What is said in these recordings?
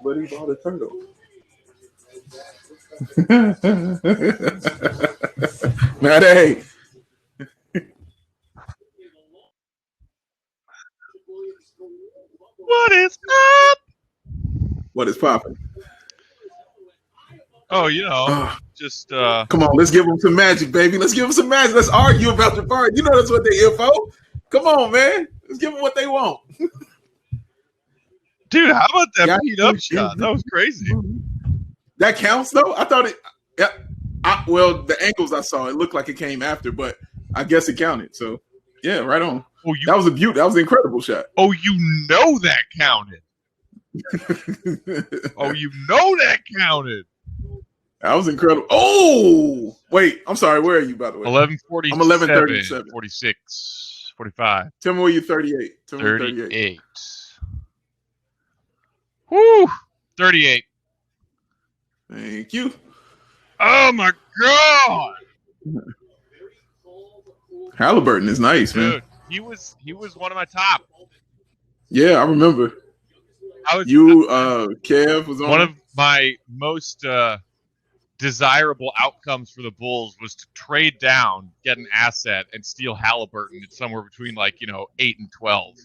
But he bought a turtle. Matt A. What is up? What is popping? Oh, just come on, let's give them some magic, baby. Let's give them some magic. Let's argue about the part. You know that's what they're here for. Come on, man. Let's give them what they want. Dude, how about that beat up shot? That was crazy. That counts though? I thought it. Yeah. Well, the angles I saw, it looked like it came after, but I guess it counted. So yeah, right on. Oh, that was a beaut. That was an incredible shot. Oh, that counted. That counted. That was incredible. Oh, wait. I'm sorry. Where are you, by the way? 11:47. I'm 11:37. 46. 45. Tell me where you 38. 38. Woo! 38. Thank you. Oh, my God. Halliburton is nice, dude, man. He was one of my top. Yeah, I remember. Kev was on. One of my most desirable outcomes for the Bulls was to trade down, get an asset, and steal Halliburton at somewhere between 8 and 12.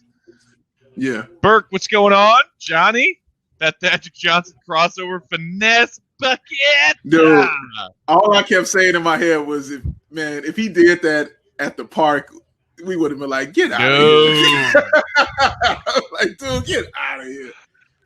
Yeah. Burke, what's going on? Johnny? That Magic Johnson crossover finesse bucket. Dude, all I kept saying in my head was, if he did that at the park, we would have been like, get out of here. Like, dude, get out of here.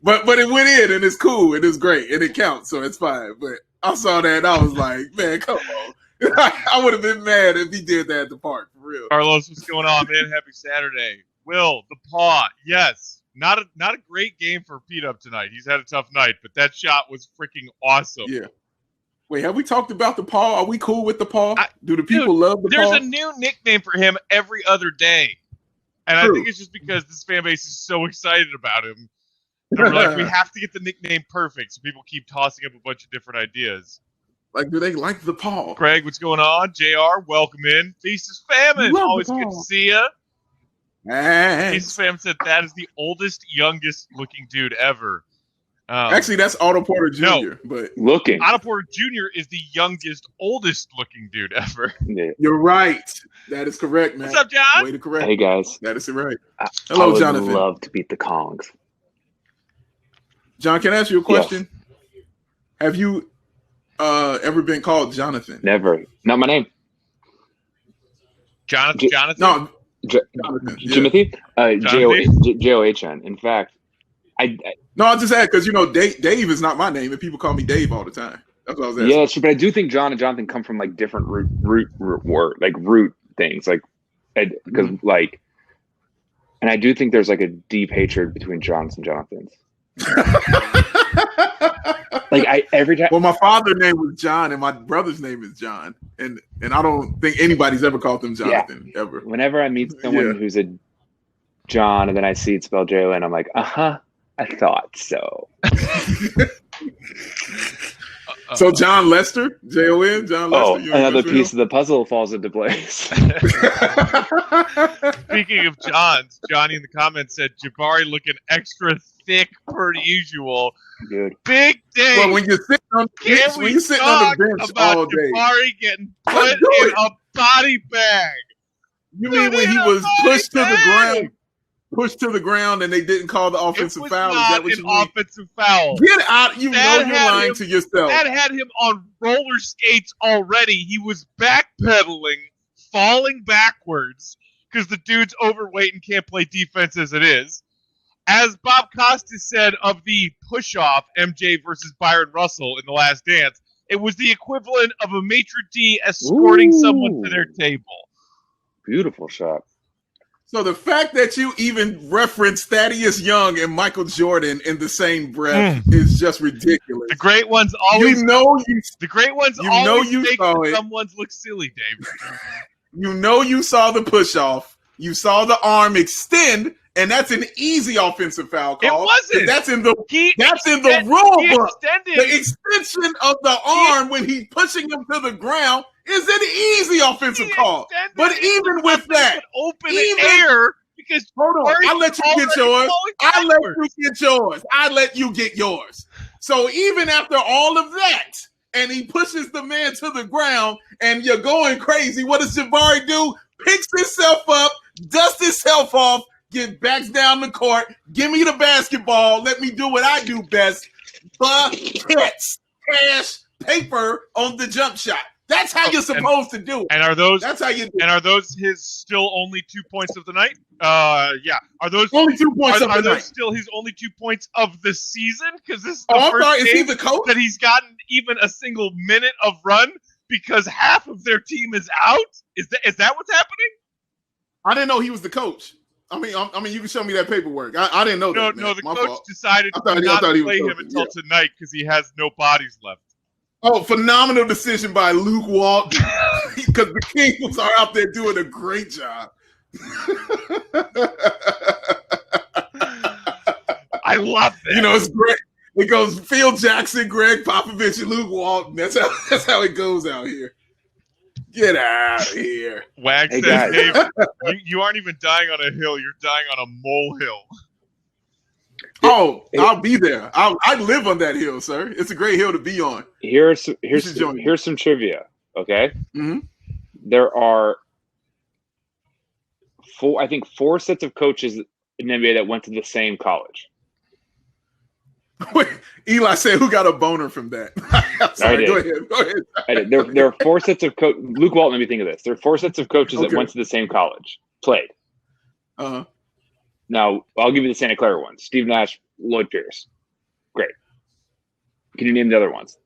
But it went in, and it's cool, and it's great, and it counts, so it's fine. But I saw that, and I was like, man, come on. I would have been mad if he did that at the park, for real. Carlos, what's going on, man? Happy Saturday. Will, the paw, yes. Not a great game for Pete up tonight. He's had a tough night, but that shot was freaking awesome. Yeah. Wait, have we talked about the paw? Are we cool with the paw? Do the people love the paw? There's a new nickname for him every other day. And True. I think it's just because this fan base is so excited about him. And we're like, we have to get the nickname perfect, so people keep tossing up a bunch of different ideas. Like, do they like the paw? Greg, what's going on? JR, welcome in. Feast is Famine. Always good to see you. Feast is Famine said that is the oldest, youngest looking dude ever. Actually, that's Otto Porter Jr. No, but Otto Porter Jr. is the youngest, oldest looking dude ever. Yeah. You're right. That is correct, man. What's up, John? Way to correct. Hey, guys. That is right. Hello, Jonathan. I would love to beat the Kongs. John, can I ask you a question? Yes. Have you ever been called Jonathan? Never. Not my name. Jonathan? No. Jonathan. Jimothy? John. In fact, No, I just had because Dave is not my name, and people call me Dave all the time. That's what I was asking. Yeah, sure, but I do think John and Jonathan come from different root things, because and I do think there's a deep hatred between Johns and Jonathans. Every time. Well, my father's name was John, and my brother's name is John, and I don't think anybody's ever called them Jonathan ever. Whenever I meet someone who's a John, and then I see it spelled J-O-N, I'm like, I thought so. So John Lester, J-O-N, John Lester. Oh, another piece of the puzzle falls into place. Speaking of Johns, Johnny in the comments said Jabari looking extra thick per usual. Dude. Big day. Well, when you're sitting on the bench all day, Jabari getting put in a body bag. You mean when he was pushed to the ground and they didn't call the offensive foul? Is that what you mean? Offensive foul. Get out! You're lying to yourself. That had him on roller skates already. He was backpedaling, falling backwards because the dude's overweight and can't play defense as it is. As Bob Costas said of the push-off MJ versus Byron Russell in The Last Dance, it was the equivalent of a maitre d' escorting someone to their table. Beautiful shot. So the fact that you even reference Thaddeus Young and Michael Jordan in the same breath is just ridiculous. The great ones always make someone's look silly, Dave. You saw the push-off. You saw the arm extend, and that's an easy offensive foul call. It wasn't. That's in the rule book. The extension of the arm when he's pushing him to the ground is an easy offensive call. But even with that, open air because hold on. I let you get yours. I let you get yours. So even after all of that, and he pushes the man to the ground, and you're going crazy, what does Jabari do? Picks himself up, dusts himself off, backs down the court, give me the basketball, let me do what I do best. Buckets, cash, paper on the jump shot. That's how you're supposed to do it. And are those? That's how you do it. And are those his still only 2 points of the night? Yeah. Are those only 2 points of the night? Are those still his only 2 points of the season? Because this is the first game that he's gotten even a single minute of run because half of their team is out. Is that what's happening? I didn't know he was the coach. I mean, you can show me that paperwork. I didn't know that. No, the coach decided to not play him until tonight because he has no bodies left. Oh, phenomenal decision by Luke Walton because the Kings are out there doing a great job. I love that. You know, it's great. It goes Phil Jackson, Greg Popovich, and Luke Walton. That's how it goes out here. Get out of here. Wag says, Dave, you aren't even dying on a hill. You're dying on a molehill. Oh, I'll be there. I live on that hill, sir. It's a great hill to be on. Here's some trivia, okay? Mm-hmm. There are four sets of coaches in the NBA that went to the same college. Wait, Eli said, "Who got a boner from that?" Sorry, go ahead. There are 4 sets of coaches. Luke Walton, let me think of this. There are 4 sets of coaches that went to the same college, played. Uh-huh. Now, I'll give you the Santa Clara ones. Steve Nash, Lloyd Pierce. Great. Can you name the other ones?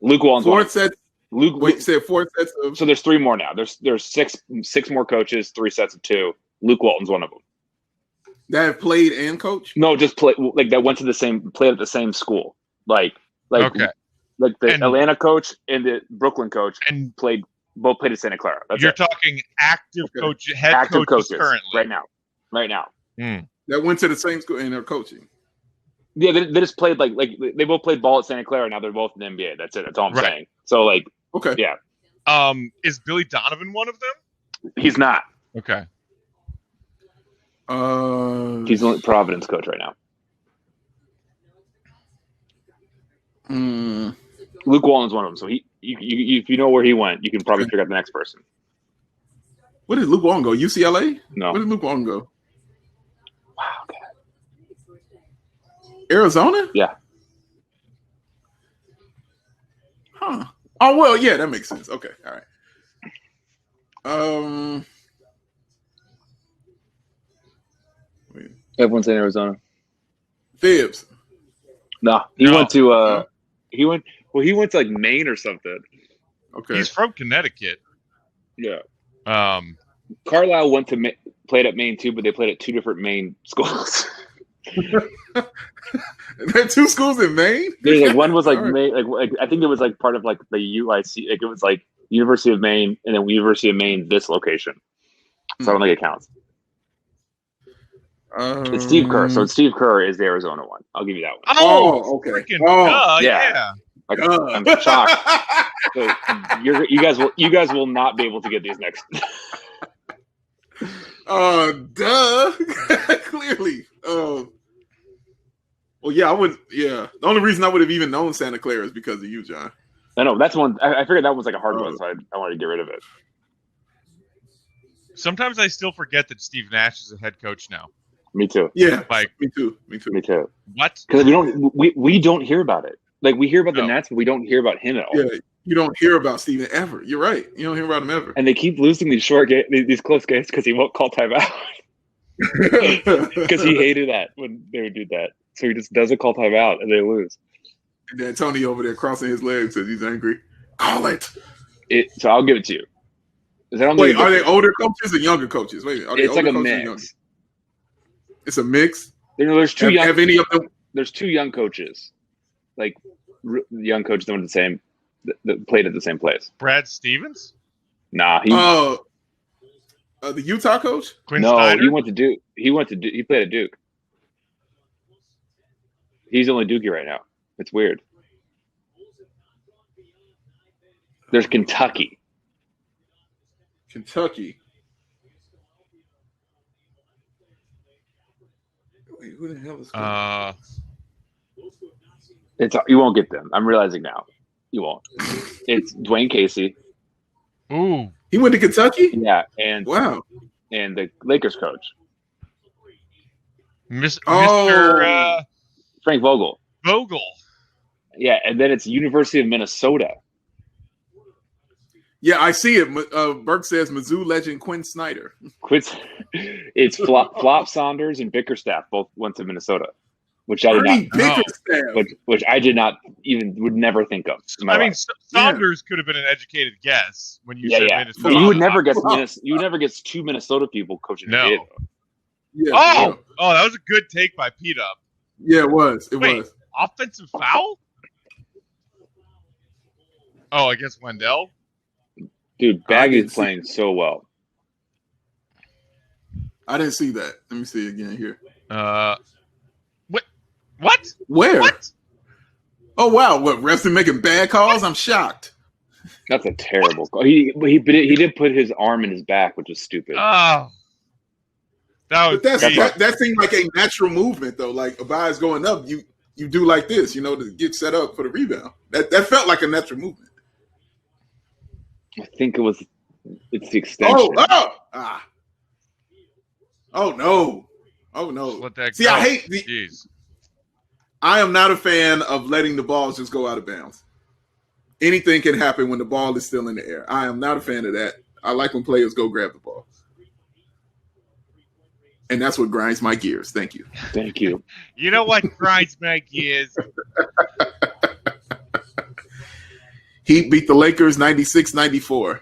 Luke Walton's 4 sets. Luke said 4 sets of. So there's 3 more now. There's six more coaches, 3 sets of 2. Luke Walton's one of them. That have played and coached? No, just played that went to played at the same school. Like okay. Like the Atlanta coach and the Brooklyn coach and both played at Santa Clara. You're active head coaches currently. Right now. That went to the same school and they're coaching. Yeah, they just played like they both played ball at Santa Clara. Now they're both in the NBA. That's it. That's all I'm saying. So okay, yeah. Is Billy Donovan one of them? He's not. Okay. He's the Providence coach right now. Luke Walton's one of them. So if you know where he went, you can probably figure out the next person. Where did Luke Walton go? UCLA? No. Where did Luke Walton go? Wow. Okay. Arizona? Yeah. Huh. Oh well, yeah, that makes sense. Okay, all right. Everyone's in Arizona. Phibbs. No, he went to he went to like Maine or something. Okay. He's from Connecticut. Yeah. Carlisle played at Maine too, but they played at 2 different Maine schools. There are 2 schools in Maine? There's one was right. Maine, I think it was part of the UIC, it was University of Maine and then University of Maine this location. So I don't think it counts. It's Steve Kerr. So Steve Kerr is the Arizona one. I'll give you that one. Oh, okay. Yeah. I'm shocked. So you guys will not be able to get these next. Duh. Clearly. Well, yeah, I would. Yeah, the only reason I would have even known Santa Clara is because of you, John. I know that's one. I figured that was a hard one, so I wanted to get rid of it. Sometimes I still forget that Steve Nash is a head coach now. Me too. Yeah, me too. What? Because we don't hear about it. We hear about the Nets, but we don't hear about him at all. Yeah, you don't hear about Steven ever. You're right. You don't hear about him ever. And they keep losing these these close games because he won't call timeout. Because he hated that when they would do that. So he just doesn't call timeout, and they lose. And then Tony over there crossing his legs says he's angry. Call it. So I'll give it to you. Wait, are they older coaches or younger coaches? Wait, are they it's older a coaches mix. It's a mix. There's 2 young. Have any of them? There's 2 young coaches, young coaches that went that played at the same place. Brad Stevens? Nah, the Utah coach? Quinn Snyder? He went to Duke. He played at Duke. He's only Dookie right now. It's weird. There's Kentucky. Wait, who the hell is? You won't get them. I'm realizing now. You won't. It's Dwayne Casey. Ooh. He went to Kentucky? Yeah, and wow. And the Lakers coach. Mr. Frank Vogel. Vogel. Yeah, and then it's University of Minnesota. Yeah, I see it. Burke says Mizzou legend Quinn Snyder. It's Flop Saunders and Bickerstaff both went to Minnesota, which I did not. Which I did not would never think of. I mean, Saunders could have been an educated guess when you said Minnesota. You would never guess You would never guess two Minnesota people coaching. No. Yeah, oh, that was a good take by Pete Up. Yeah, it was. It was offensive foul. Oh, I guess Wendell. Dude, Baggy's playing so well. I didn't see that. Let me see it again here. What? Where? What? Oh wow! What, refs are making bad calls? I'm shocked. That's a terrible call. He did put his arm in his back, which was stupid. Oh, that seemed like a natural movement though. Like Abaya's going up, you do like this, to get set up for the rebound. That felt like a natural movement. I think it's the extension. Oh no. Let that See, go. I hate Jeez. I am not a fan of letting the balls just go out of bounds. Anything can happen when the ball is still in the air. I am not a fan of that. I like when players go grab the ball. And that's what grinds my gears. Thank you. Thank you. You know what grinds my gears? Heat beat the Lakers 96-94.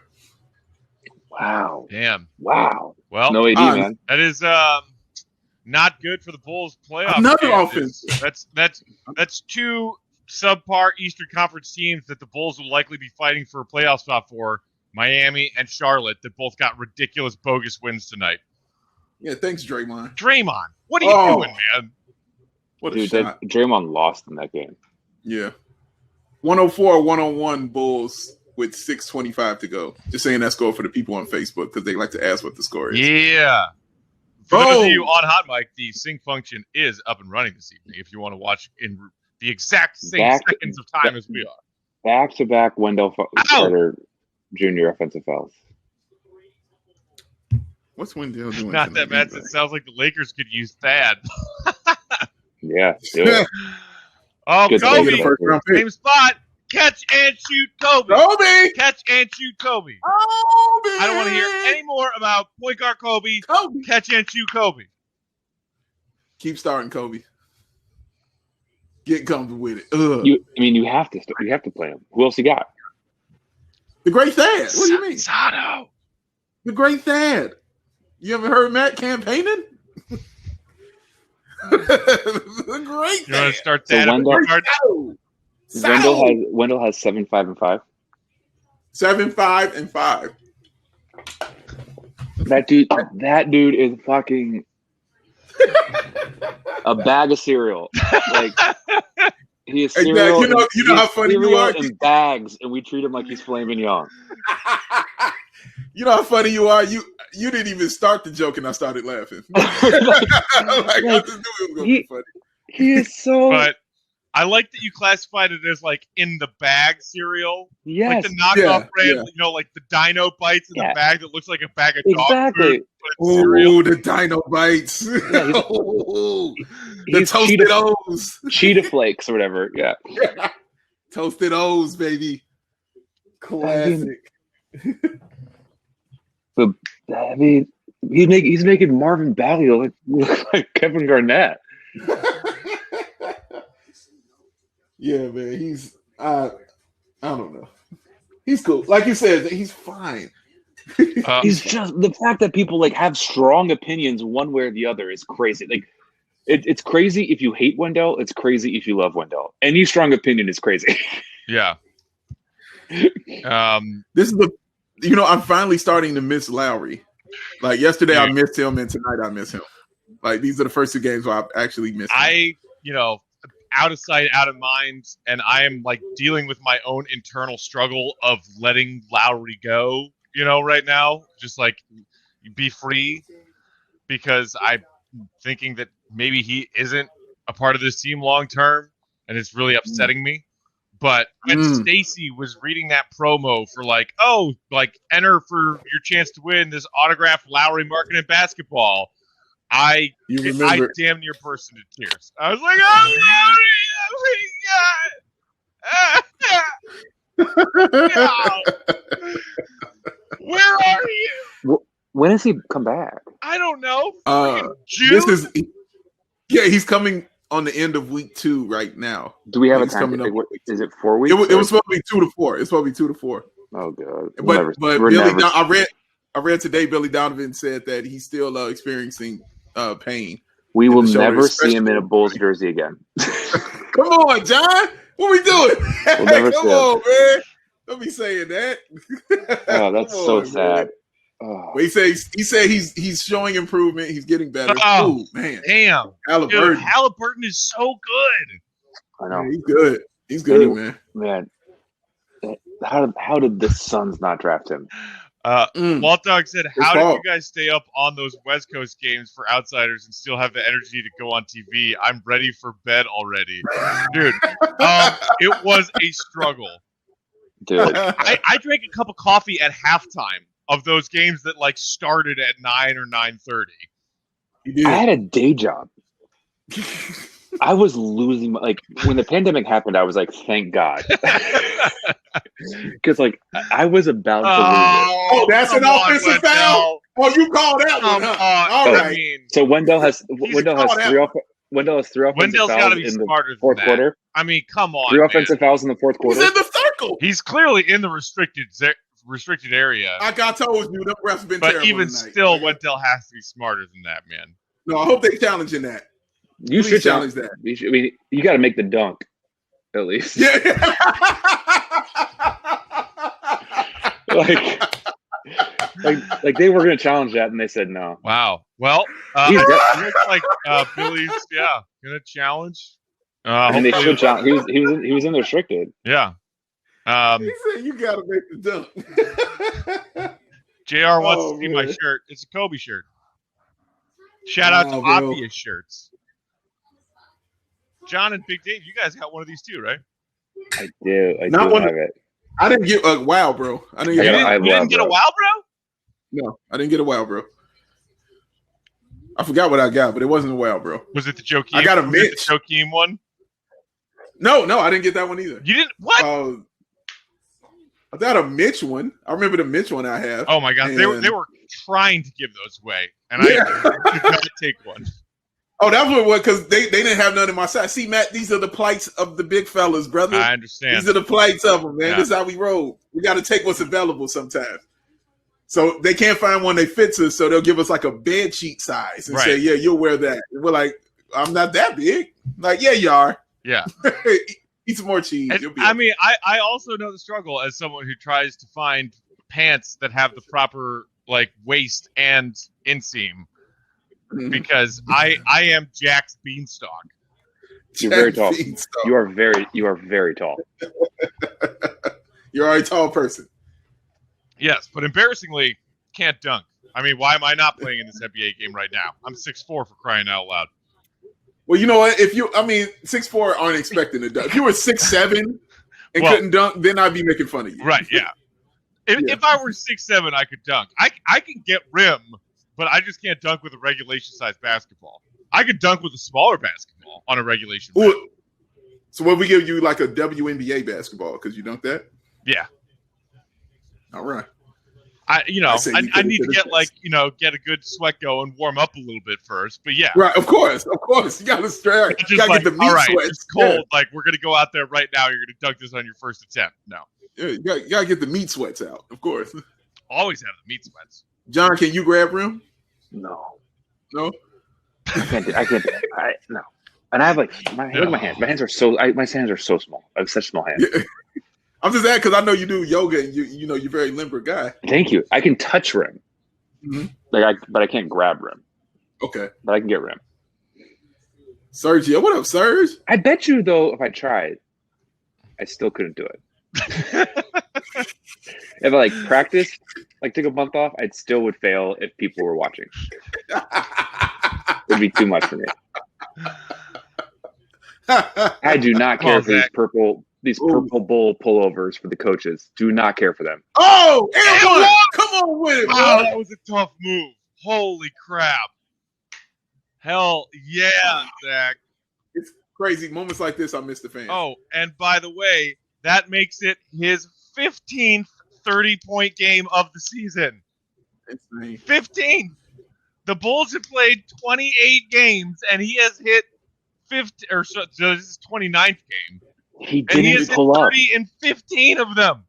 Wow. Damn. Wow. Well, no AD, man. That is not good for the Bulls playoff. Another offense. That's two subpar Eastern Conference teams that the Bulls will likely be fighting for a playoff spot for, Miami and Charlotte, that both got ridiculous bogus wins tonight. Yeah, thanks, Draymond. What are you doing, man? What a shot. Draymond lost in that game. Yeah. 104-101 Bulls with 6:25 to go. Just saying that score for the people on Facebook because they like to ask what the score is. Yeah. For those of you on Hot Mic, the sync function is up and running this evening if you want to watch in the exact same seconds of time as we are. Back-to-back Wendell Carter Jr. offensive fouls. What's Wendell doing? Not that bad. It sounds like the Lakers could use Thad. Yeah, do it. Oh, Kobe. Same spot. Catch and shoot Kobe. Catch and shoot Kobe. I don't want to hear any more about point guard Kobe. Catch and shoot Kobe. Keep starting Kobe. Get comfortable with it. You have to play him. Who else you got? The Great Thad. What do you mean? Sato. The Great Thad. You ever heard Matt campaigning? The Great Thad. You want to start that? Wendell has 7, 5, and 5. 7, 5, and 5. That dude is fucking a bag of cereal. Like he is cereal. You know how funny you are. In bags, and we treat him like he's filet mignon. You know how funny you are. You didn't even start the joke, and I started laughing. I just knew it was gonna be funny. He is so. But I like that you classified it as like in the bag cereal. Yes. Like the knockoff brand, like the Dino Bites in the bag that looks like a bag of dog food. Oh, the Dino Bites. Yeah, the Toasted O's. Cheetah Flakes or whatever. Yeah. Toasted O's, baby. Classic. But I mean, he's making Marvin Bagley look like Kevin Garnett. Yeah, man, he's I don't know. He's cool. Like you said, he's fine. He's just the fact that people have strong opinions one way or the other is crazy. Like it's crazy if you hate Wendell, it's crazy if you love Wendell. Any strong opinion is crazy. Yeah. This is I'm finally starting to miss Lowry. Like yesterday I missed him and tonight I miss him. Like these are the first two games where I've actually missed him. Out of sight, out of mind, and I am dealing with my own internal struggle of letting Lowry go, right now. Just be free because I thinking that maybe he isn't a part of this team long term, and it's really upsetting me. But when Stacy was reading that promo for like enter for your chance to win this autographed Lowry Markkanen basketball, I damn near burst into tears. I was like, oh my God! Where are you? When does he come back? I don't know. June? He's coming on the end of week 2 right now. Do we have a time? Is it 4 weeks? It was supposed to be 2 to 4. It's supposed to be 2 to 4. Oh god! But I read today. Billy Donovan said that he's still experiencing pain. We will never see him in a Bulls jersey again. Come on, John. What we doing? Come on, man. Don't be saying that. Oh, that's so sad. Oh. Well, he said he's showing improvement. He's getting better. Oh, man. Damn. Halliburton is so good. I know. Man, he's good. He's good, man. Man. How did the Suns not draft him? Walt Dog said, how did you guys stay up on those West Coast games for outsiders and still have the energy to go on TV? I'm ready for bed already. Dude, it was a struggle. Dude. I drank a cup of coffee at halftime of those games that like started at 9 or 9:30. I had a day job. I was losing when the pandemic happened, I was like, thank God. Because I was about to lose it. Oh, that's an offensive foul? Oh, you call that one, huh? All right. So Wendell has 3 offensive Wendell's fouls got to be in the smarter than fourth that. quarter. I mean, come on. 3 offensive fouls in the fourth quarter. He's in the circle. He's clearly in the restricted area. Like I told you, the refs been terrible. But even tonight, still, man. Wendell has to be smarter than that, man. No, I hope they challenging that. You should challenge that. You got to make the dunk, at least. Yeah. like they were going to challenge that, and they said no. Wow. Well, it looks like Billy's going to challenge. And they should challenge. He was in the restricted. Yeah. He said you got to make the dunk. JR wants to see my shirt. It's a Kobe shirt. Shout out to Obvious Shirts. John and Big Dave, you guys got one of these too, right? I do. I have it. I didn't get a WoW, bro. You didn't get a WoW, bro? No, I didn't get a WoW, bro. I forgot what I got, but it wasn't a WoW, bro. Was it the Joakim? I got a Mitch. The Joakim one? No, I didn't get that one either. You didn't? What? I got a Mitch one. I remember the Mitch one I have. Oh my God, they were trying to give those away, and I did not take one. Oh, that's what it was, because they didn't have none in my side. See, Matt, these are the plights of the big fellas, brother. I understand. These are the plights of them, man. Yeah. This is how we roll. We got to take what's available sometimes. So they can't find one that fits us, so they'll give us like a bed sheet size and say, yeah, you'll wear that. And we're like, I'm not that big. Like, yeah, you are. Yeah. Eat some more cheese. And, I mean, I also know the struggle as someone who tries to find pants that have the proper like waist and inseam. Because I am Jack's beanstalk. You're very tall. You are very tall. You're a tall person. Yes, but embarrassingly can't dunk. I mean, why am I not playing in this NBA game right now? I'm 6'4" for crying out loud. Well, you know what? 6'4" aren't expecting to dunk. If you were 6'7" and couldn't dunk, then I'd be making fun of you. Right? Yeah. If I were 6'7", I could dunk. I can get rim. But I just can't dunk with a regulation-sized basketball. I could dunk with a smaller basketball on a regulation. So what we give you like a WNBA basketball because you dunk that? Yeah. All right. I need to get a good sweat going, warm up a little bit first. But yeah. Right. Of course. You got to start. You got to get the meat sweat. It's cold. Yeah. Like we're gonna go out there right now. You're gonna dunk this on your first attempt. No. Yeah, you got to get the meat sweats out. Of course. Always have the meat sweats. John, can you grab rim? No. I can't. No. And I have look at my hands. My hands are so small. I have such small hands. Yeah. I'm just asking because I know you do yoga and you're a very limber guy. Thank you. I can touch rim. Mm-hmm. But I can't grab rim. Okay. But I can get rim. Serge, what up, Serge? I bet you though, if I tried, I still couldn't do it. If I practiced, took a month off, I still would fail if people were watching. would be too much for me. I do not care for these purple bowl pullovers for the coaches. Do not care for them. Oh, and one! Come on with it, wow, bro. that was a tough move. Holy crap. Hell yeah, Zach. It's crazy. Moments like this, I miss the fans. Oh, and by the way, that makes it his 15th 30-point game of the season. Insane. 15. The Bulls have played 28 games, and he has hit 50, or so this is 29th game. He And he didn't has hit pull up. 30 in 15 of them.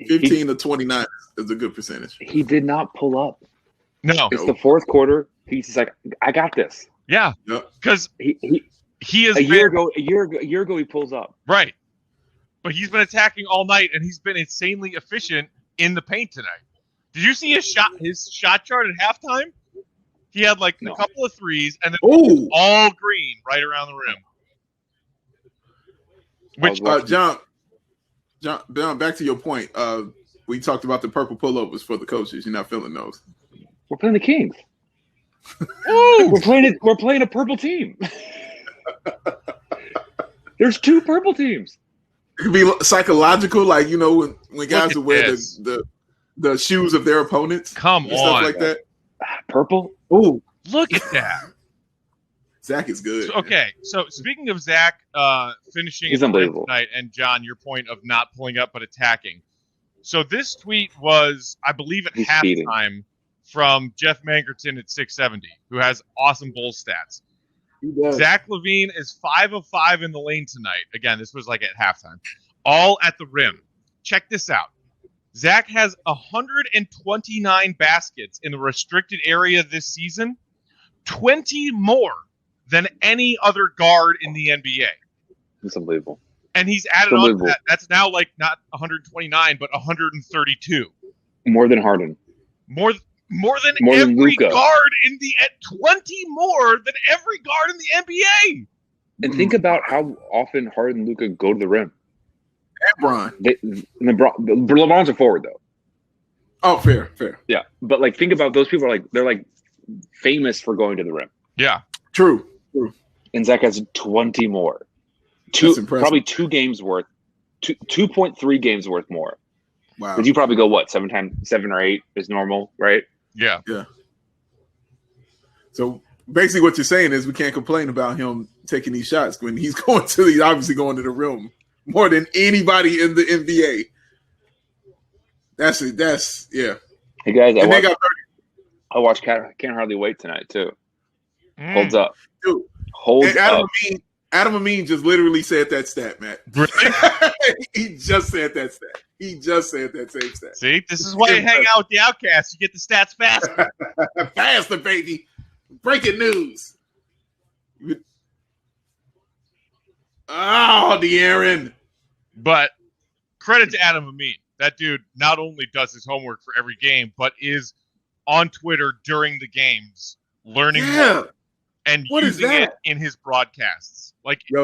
15 to 29 is a good percentage. He did not pull up. No. It's the fourth quarter. He's just like, I got this. Yeah. Because he is a year ago he pulls up. Right. But he's been attacking all night, and he's been insanely efficient in the paint tonight. Did you see his shot chart at halftime? He had a couple of threes, and then all green right around the rim. Which John, back to your point. We talked about the purple pullovers for the coaches. You're not feeling those. We're playing the Kings. Ooh. We're playing a purple team. There's two purple teams. It could be psychological, like when guys will wear the shoes of their opponents. Come on, stuff like that. Purple. Ooh, look at that. Zach is good. So speaking of Zach finishing He's unbelievable tonight, and John, your point of not pulling up but attacking. So this tweet was, I believe, at halftime from Jeff Mangerton at 670, who has awesome Bulls stats. He does. Zach LaVine is 5 of 5 in the lane tonight. Again, this was at halftime. All at the rim. Check this out. Zach has 129 baskets in the restricted area this season, 20 more than any other guard in the NBA. It's unbelievable. And he's added on to that. That's now not 129, but 132. More than Harden. More than every Luka. guard in the 20 more than every guard in the NBA. And think about how often Harden and Luka go to the rim. And Bron. LeBron's a forward though. Oh, fair. Yeah, but think about those people they're famous for going to the rim. Yeah, true. And Zach has 20 more. Probably 2 games worth, 2.3 games worth more. Wow. Because you probably go 7 or 8 is normal, right? Yeah. So basically, what you're saying is we can't complain about him taking these shots when he's obviously going to the rim more than anybody in the NBA. That's it. Hey guys, I watched Can't Hardly Wait tonight too. Holds up. Dude. Holds up. Adam Amin just literally said that stat, Matt. Really? He just said that stat. He just said that same stat. See, this is why you hang out with the Outcasts. You get the stats faster. Faster, baby. Breaking news. Oh, De'Aaron. But credit to Adam Amin. That dude not only does his homework for every game, but is on Twitter during the games, learning more and using it in his broadcasts.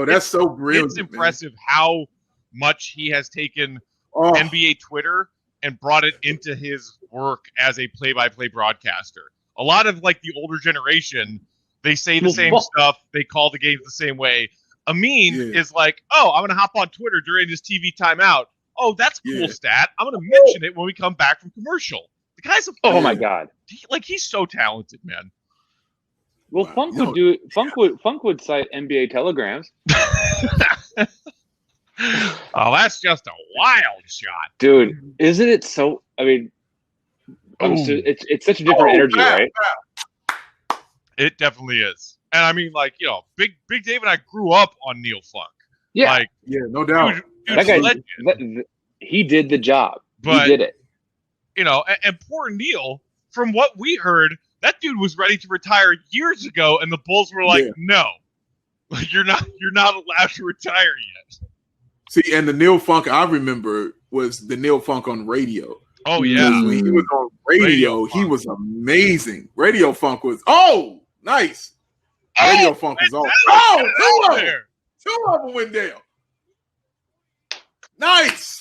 That's so brilliant. It's impressive how much he has taken NBA Twitter and brought it into his work as a play-by-play broadcaster. A lot of the older generation, they say the same stuff, they call the games the same way. Amin is I'm going to hop on Twitter during this TV timeout. Oh, that's a cool stat. I'm going to mention it when we come back from commercial. The guy's oh my god, he's so talented, man. Well, Funk would do it. Funk would cite NBA telegrams. Oh, that's just a wild shot, dude. Isn't it so? I mean, it's such a different energy, right? It definitely is. And I mean, Big Dave and I grew up on Neil Funk. Yeah, no doubt. That guy, he did the job. He did it. And poor Neil, from what we heard, that dude was ready to retire years ago, and the Bulls were no, you're not allowed to retire yet. See, and the Neil Funk I remember was the Neil Funk on radio. Oh yeah, when he was on radio he was amazing. Radio Funk was nice. Radio Funk was all two of them went down. Nice.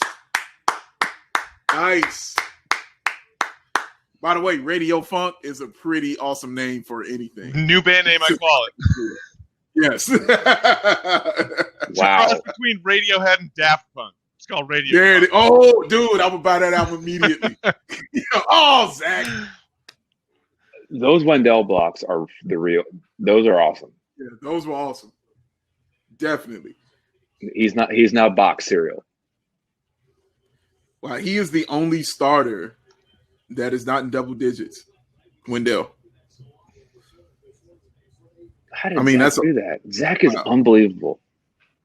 By the way, Radio Funk is a pretty awesome name for anything. New band name, I call it. Yes. Wow. Cross between Radiohead and Daft Punk. It's called Radio There Funk. oh, dude, I would buy that album immediately. Oh, Zach. Those Wendell blocks are the real. Those are awesome. Yeah, those were awesome. Definitely. He's now box cereal. Wow, he is the only starter that is not in double digits. Wendell. How did Zach do that? Zach is wow. unbelievable.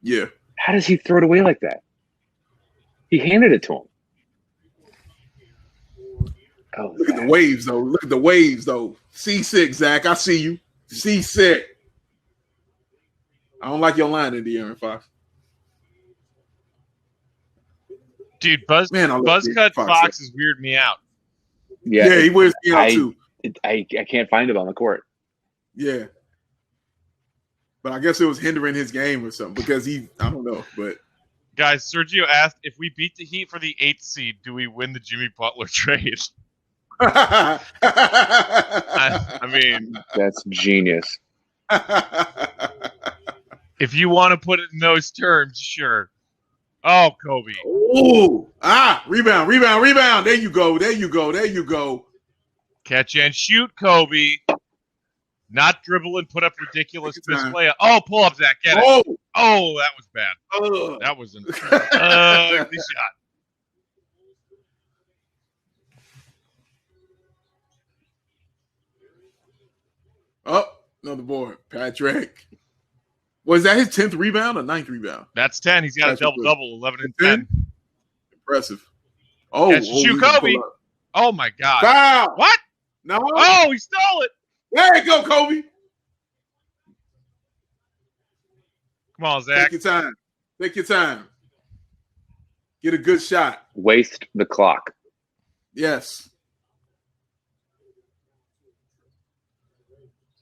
Yeah. How does he throw it away like that? He handed it to him. Oh, Look at the waves, though. Look at the waves, though. C6, Zach. I see you. C6. I don't like your line in De'Aaron Fox. Dude, Buzzcut Fox is weirding me out. Yeah, he weirds me out too. I can't find him on the court. Yeah. But I guess it was hindering his game or something because I don't know. But guys, Sergio asked, if we beat the Heat for the 8th seed, do we win the Jimmy Butler trade? I mean, that's genius. If you want to put it in those terms, sure. Oh, Kobe. Ooh. Rebound. There you go. Catch and shoot, Kobe. Not dribble and put up ridiculous display. Oh, pull up, Zach. Get it. Oh, that was bad. That was an ugly shot. Oh, another board. Patrick. Was that his 10th rebound or 9th rebound? That's 10. He's got a double-double, 11 and 10. Impressive. Oh, shoot, Kobe. Oh, my God. Foul. What? No. Oh, he stole it. There you go, Kobe. Come on, Zach. Take your time. Get a good shot. Waste the clock. Yes.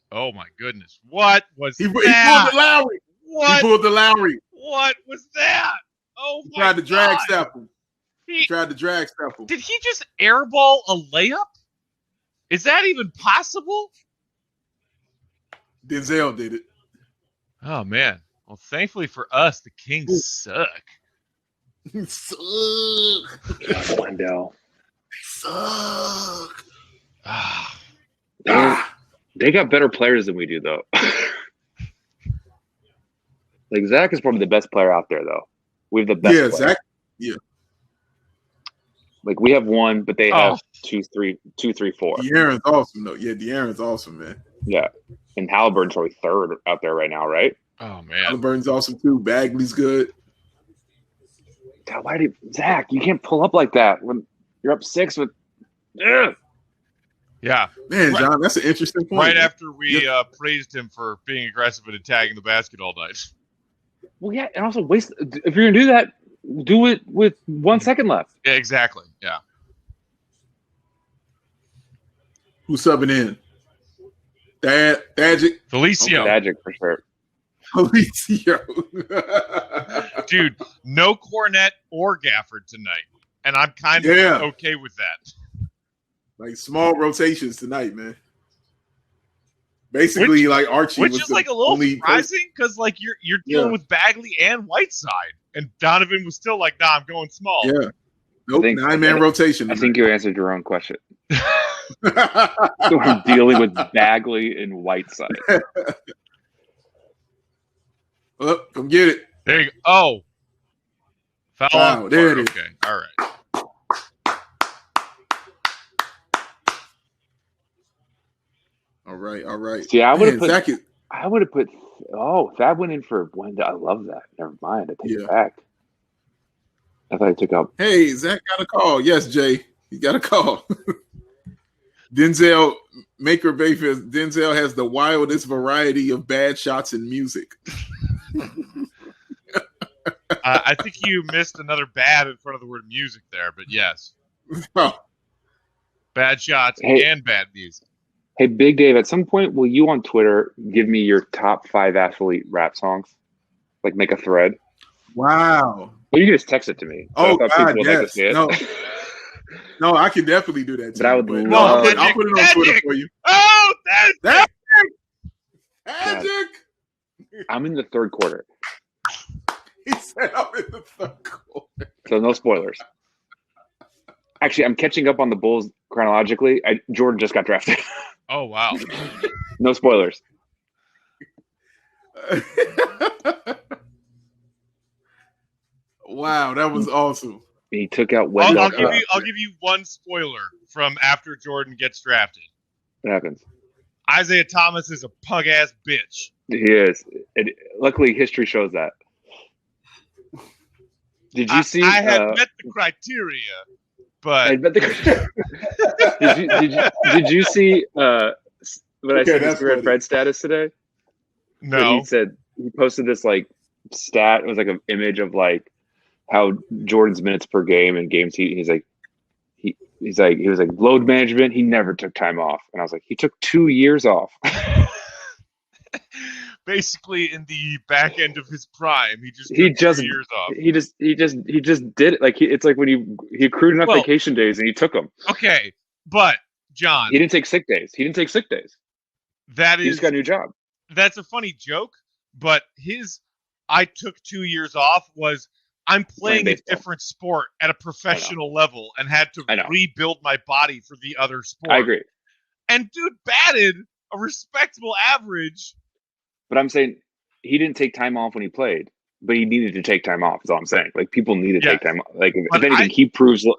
Oh, my goodness. What was that? He pulled the Lowry. What? He pulled the Lowry. What was that? Oh, my God. Tried to drag step him. He tried to drag step him. Did he just airball a layup? Is that even possible? Denzel did it. Oh, man. Well, thankfully for us, the Kings suck. Wendell. Suck. They got better players than we do, though. Like, Zach is probably the best player out there, though. We have the best player. Zach. Yeah. Like, we have one, but they have 2, 3, 4. De'Aaron's awesome, though. Yeah, De'Aaron's awesome, man. Yeah. And Halliburton's probably third out there right now, right? Oh, man. Halliburton's awesome, too. Bagley's good. God, Zach, you can't pull up like that when you're up 6 with... Ugh. Yeah. Man, John, that's an interesting point. Right after we praised him for being aggressive and attacking the basket all night. Well, yeah, and also if you're going to do that, do it with 1 second left. Yeah, exactly. Yeah. Who's subbing in? Thagic? Felicio. Thagic for sure. Felicio. Dude, no Cornette or Gafford tonight. And I'm kind of okay with that. Like small rotations tonight, man. Basically, like Archie, which is like a little surprising because like you're dealing with Bagley and Whiteside, and Donovan was still like, "Nah, I'm going small." Yeah, nope, 9-man rotation. I think you answered your own question. We're dealing with Bagley and Whiteside. Oh, come get it. There you go. Oh, foul. There it is. Okay, all right. All right. See, I would have put. Oh, that went in for Wendell. I love that. Never mind. I take it back. I thought I took out. Hey, Zach got a call. Yes, Jay, he got a call. Denzel Maker Bayfield. Denzel has the wildest variety of bad shots in music. I think you missed another bad in front of the word music there, but yes. Oh. Bad shots and bad music. Hey, Big Dave, at some point, will you on Twitter give me your top 5 athlete rap songs? Like, make a thread? Wow. Well, you can just text it to me. So God, yes. No. No, I can definitely do that too. But I would no, love. I'll put it on Twitter for you. Oh, that's Magic. I'm in the third quarter. He said I'm in the third quarter. So no spoilers. Actually, I'm catching up on the Bulls chronologically. Jordan just got drafted. Oh, wow. No spoilers. Wow, that was awesome. He took out I'll Wendell. give you one spoiler from after Jordan gets drafted. What happens? Isaiah Thomas is a pug ass bitch. He is. Luckily, history shows that. Did you see? I had met the criteria, but did you see what I said? This Fred status today. No. He said he posted this like stat. It was like an image of like how Jordan's minutes per game and games he was like load management. He never took time off, and I was like, he took 2 years off. Basically, in the back end of his prime, he just took 2 years off. He just did it. Like it's like when he accrued enough vacation days and he took them. Okay, but John, he didn't take sick days. He just got a new job. That's a funny joke, but I took 2 years off was I'm playing a different sport at a professional level and had to rebuild my body for the other sport. I agree. And dude batted a respectable average. But I'm saying he didn't take time off when he played, but he needed to take time off. Is all I'm saying. Like people need to take time off. Like if anything, he proves load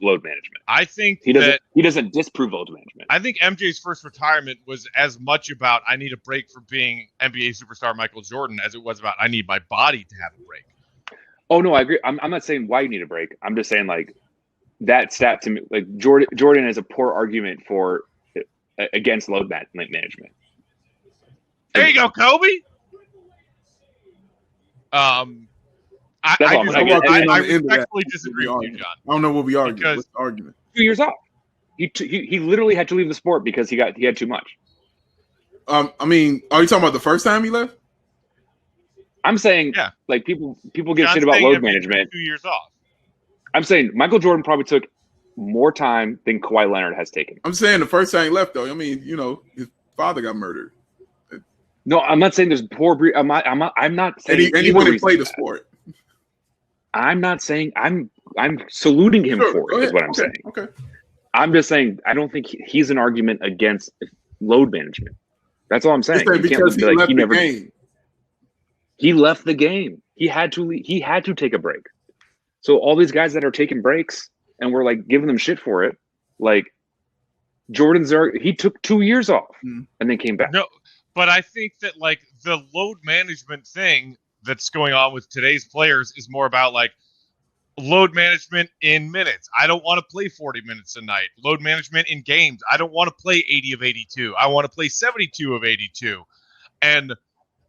management. I think he doesn't disprove load management. I think MJ's first retirement was as much about I need a break from being NBA superstar Michael Jordan as it was about I need my body to have a break. Oh no, I agree. I'm not saying why you need a break. I'm just saying like that stat to me, like Jordan is a poor argument for against load management. There you go, Kobe. I respectfully disagree with you, John. I don't know what we argued. What's the argument? 2 years off. He literally had to leave the sport because he had too much. I mean, are you talking about the first time he left? I'm saying, like people get shit about load management. 2 years off. I'm saying Michael Jordan probably took more time than Kawhi Leonard has taken. I'm saying the first time he left, though. I mean, his father got murdered. No, I'm not saying there's poor. I'm not saying. And he wouldn't play the sport. I'm not saying. I'm saluting him for it. Is what I'm saying. Okay. I'm just saying I don't think he's an argument against load management. That's all I'm saying. Because he left the game. He left the game. He had to leave. He had to take a break. So all these guys that are taking breaks and we're like giving them shit for it, like he took 2 years off and then came back. No. But I think that like the load management thing that's going on with today's players is more about like load management in minutes. I don't want to play 40 minutes a night. Load management in games. I don't want to play 80 of 82. I want to play 72 of 82. And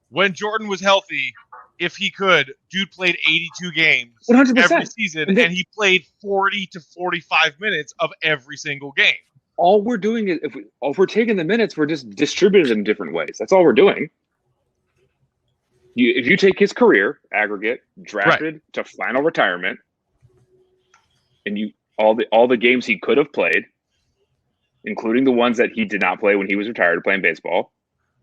when Jordan was healthy, if he could, dude played 82 games 100%. Every season, and he played 40 to 45 minutes of every single game. All we're doing is if we're taking the minutes, we're just distributed in different ways. That's all we're doing. If you take his career aggregate, drafted to final retirement, and all the games he could have played, including the ones that he did not play when he was retired playing baseball,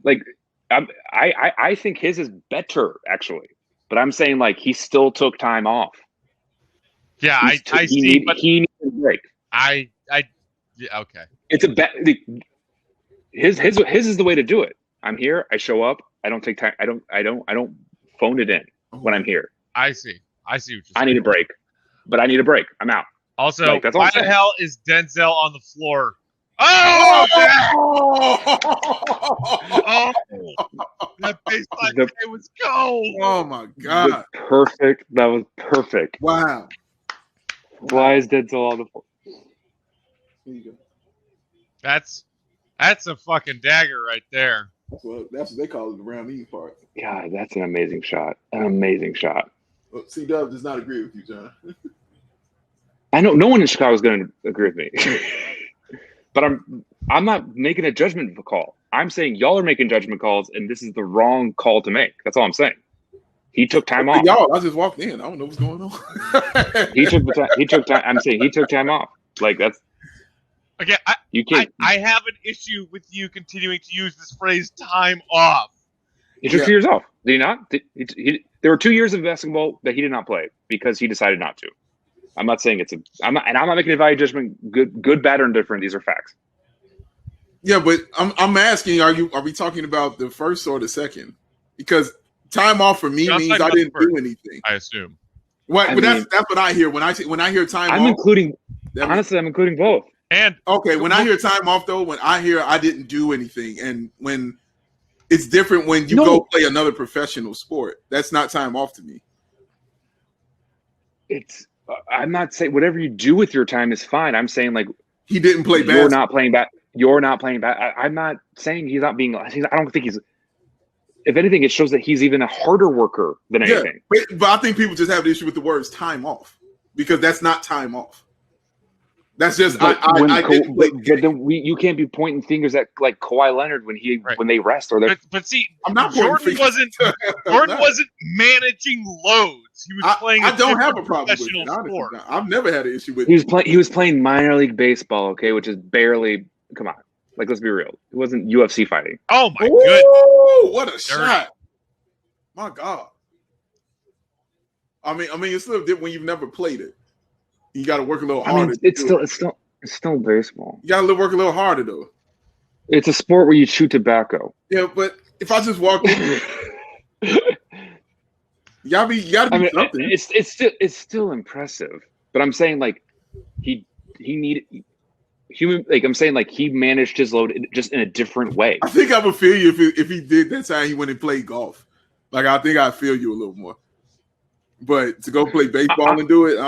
like I think his is better actually. But I'm saying like he still took time off. Yeah, I see. But he needs a break. Yeah, okay. It's his is the way to do it. I'm here. I show up. I don't take time. I don't phone it in when I'm here. I see. What you're saying. I need a break, but I need a break. I'm out. Also, like, why the hell is Denzel on the floor? Oh! That baseline play was cold. Oh my god! Perfect. That was perfect. Wow. Why is Denzel on the floor? Here you go. That's a fucking dagger right there. That's what they call it, the round E part. God, that's an amazing shot. An amazing shot. Well, C-Dub does not agree with you, John. I know no one in Chicago is going to agree with me. But I'm not making a judgment call. I'm saying y'all are making judgment calls, and this is the wrong call to make. That's all I'm saying. He took time off. Y'all, I just walked in. I don't know what's going on. He took the time. He took time. I'm saying he took time off. Like that's. Again, You can't. I have an issue with you continuing to use this phrase "time off." He took 2 years off. Did he not? There were 2 years of basketball that he did not play because he decided not to. I'm not saying I'm not making a value judgment. Good, bad, or indifferent. These are facts. Yeah, but I'm asking, are we talking about the first or the second? Because time off for me means I didn't do anything. I assume. But that's what I hear when I hear time off. I'm including both. And okay, when I hear time off though, when I hear I didn't do anything, and when it's different when you go play another professional sport, that's not time off to me. It's I'm not saying whatever you do with your time is fine. I'm saying like he didn't play basketball. You're not playing back. I'm not saying he's not being. I don't think he's. If anything, it shows that he's even a harder worker than anything. But I think people just have the issue with the words "time off" because that's not time off. That's just you can't be pointing fingers at like Kawhi Leonard when they rest or they. But see, I'm not Jordan wasn't managing loads. He was playing. I don't have a problem with it. Honestly, I've never had an issue with. He was playing minor league baseball, okay, which is barely. Come on, like let's be real. It wasn't UFC fighting. Oh my goodness! What a shot! My God. I mean, it's a little different when you've never played it. You got to work a little harder. It's still baseball. You got to work a little harder though. It's a sport where you chew tobacco. Yeah, but if I just walk in, you gotta be something. It's still impressive, but I'm saying like he needed human. Like I'm saying like he managed his load just in a different way. I think I would feel you if he did that time he went and played golf. Like I think I'd feel you a little more. But to go play baseball and do it,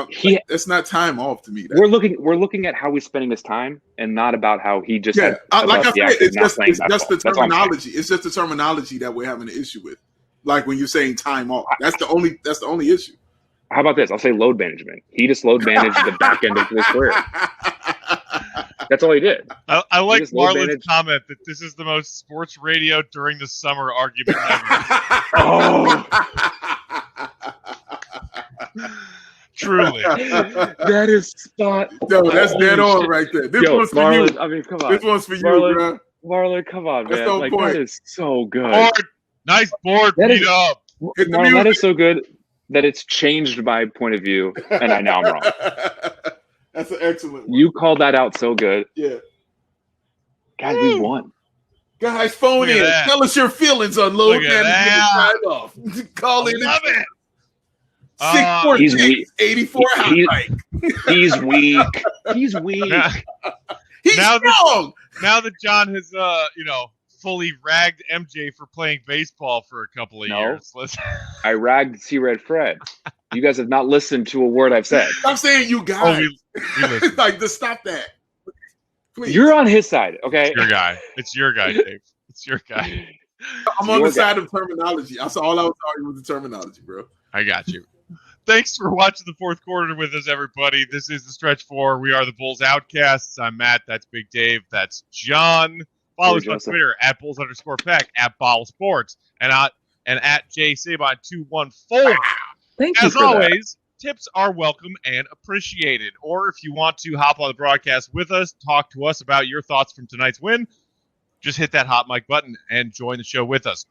that's not time off to me. We're looking at how he's spending his time and not about how he just like I said, it's just the terminology. It's just the terminology that we're having an issue with. Like when you're saying time off, that's the only issue. How about this? I'll say load management. He just load managed the back end of his career. That's all he did. I like Marlon's comment that this is the most sports radio during the summer argument ever. Truly. That is spot. No, that's dead on right there. This one's for Marlon, you. I mean, come on. This one's for you, bro. Marlon, come on, man. That's point. That is so good. Nice board, beat up. Marlon, that is so good that it's changed my point of view, and I know I'm wrong. That's an excellent one. You called that out so good. Yeah. Guys, we won. Guys, phone in. Tell us your feelings on load management time off. Call in. Love it. 646 84 outright. He's weak. He's weak. He's strong. Now that John has fully ragged MJ for playing baseball for a couple of years. I ragged C-Red Fred. You guys have not listened to a word I've said. I'm saying you guys. Like, just stop that. Please. You're on his side, okay? It's your guy, Dave. It's your guy. I'm on the side of terminology. That's all I was talking with the terminology, bro. I got you. Thanks for watching the fourth quarter with us, everybody. This is the Stretch 4. We are the Bulls Outcasts. I'm Matt. That's Big Dave. That's John. Follow us on Twitter at Bulls_Pack, at BAWL Sports, and at JSabon214. Thank you. As always, tips are welcome and appreciated. Or if you want to hop on the broadcast with us, talk to us about your thoughts from tonight's win, just hit that hot mic button and join the show with us.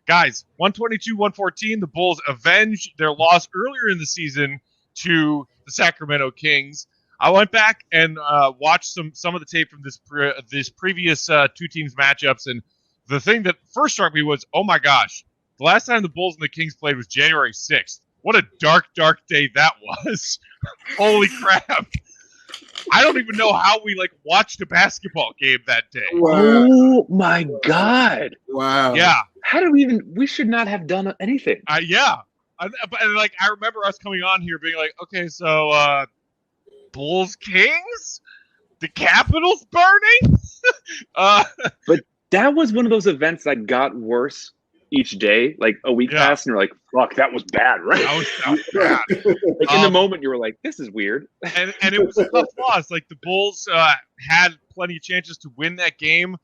Guys, 122-114, the Bulls avenge their loss earlier in the season to the Sacramento Kings. I went back and watched some of the tape from this previous two teams matchups, and the thing that first struck me was, oh my gosh, the last time the Bulls and the Kings played was January 6th. What a dark, dark day that was. Holy crap. I don't even know how we watched a basketball game that day. Wow. Oh my God. Wow. Yeah. How do we should not have done anything. Yeah. I remember us coming on here being like, okay, so Bulls Kings? The Capitol's burning? But that was one of those events that got worse each day. Like a week passed and you're like, fuck, that was bad, right? That was bad. In the moment you were like, this is weird. And it was a tough loss. Like the Bulls had plenty of chances to win that game.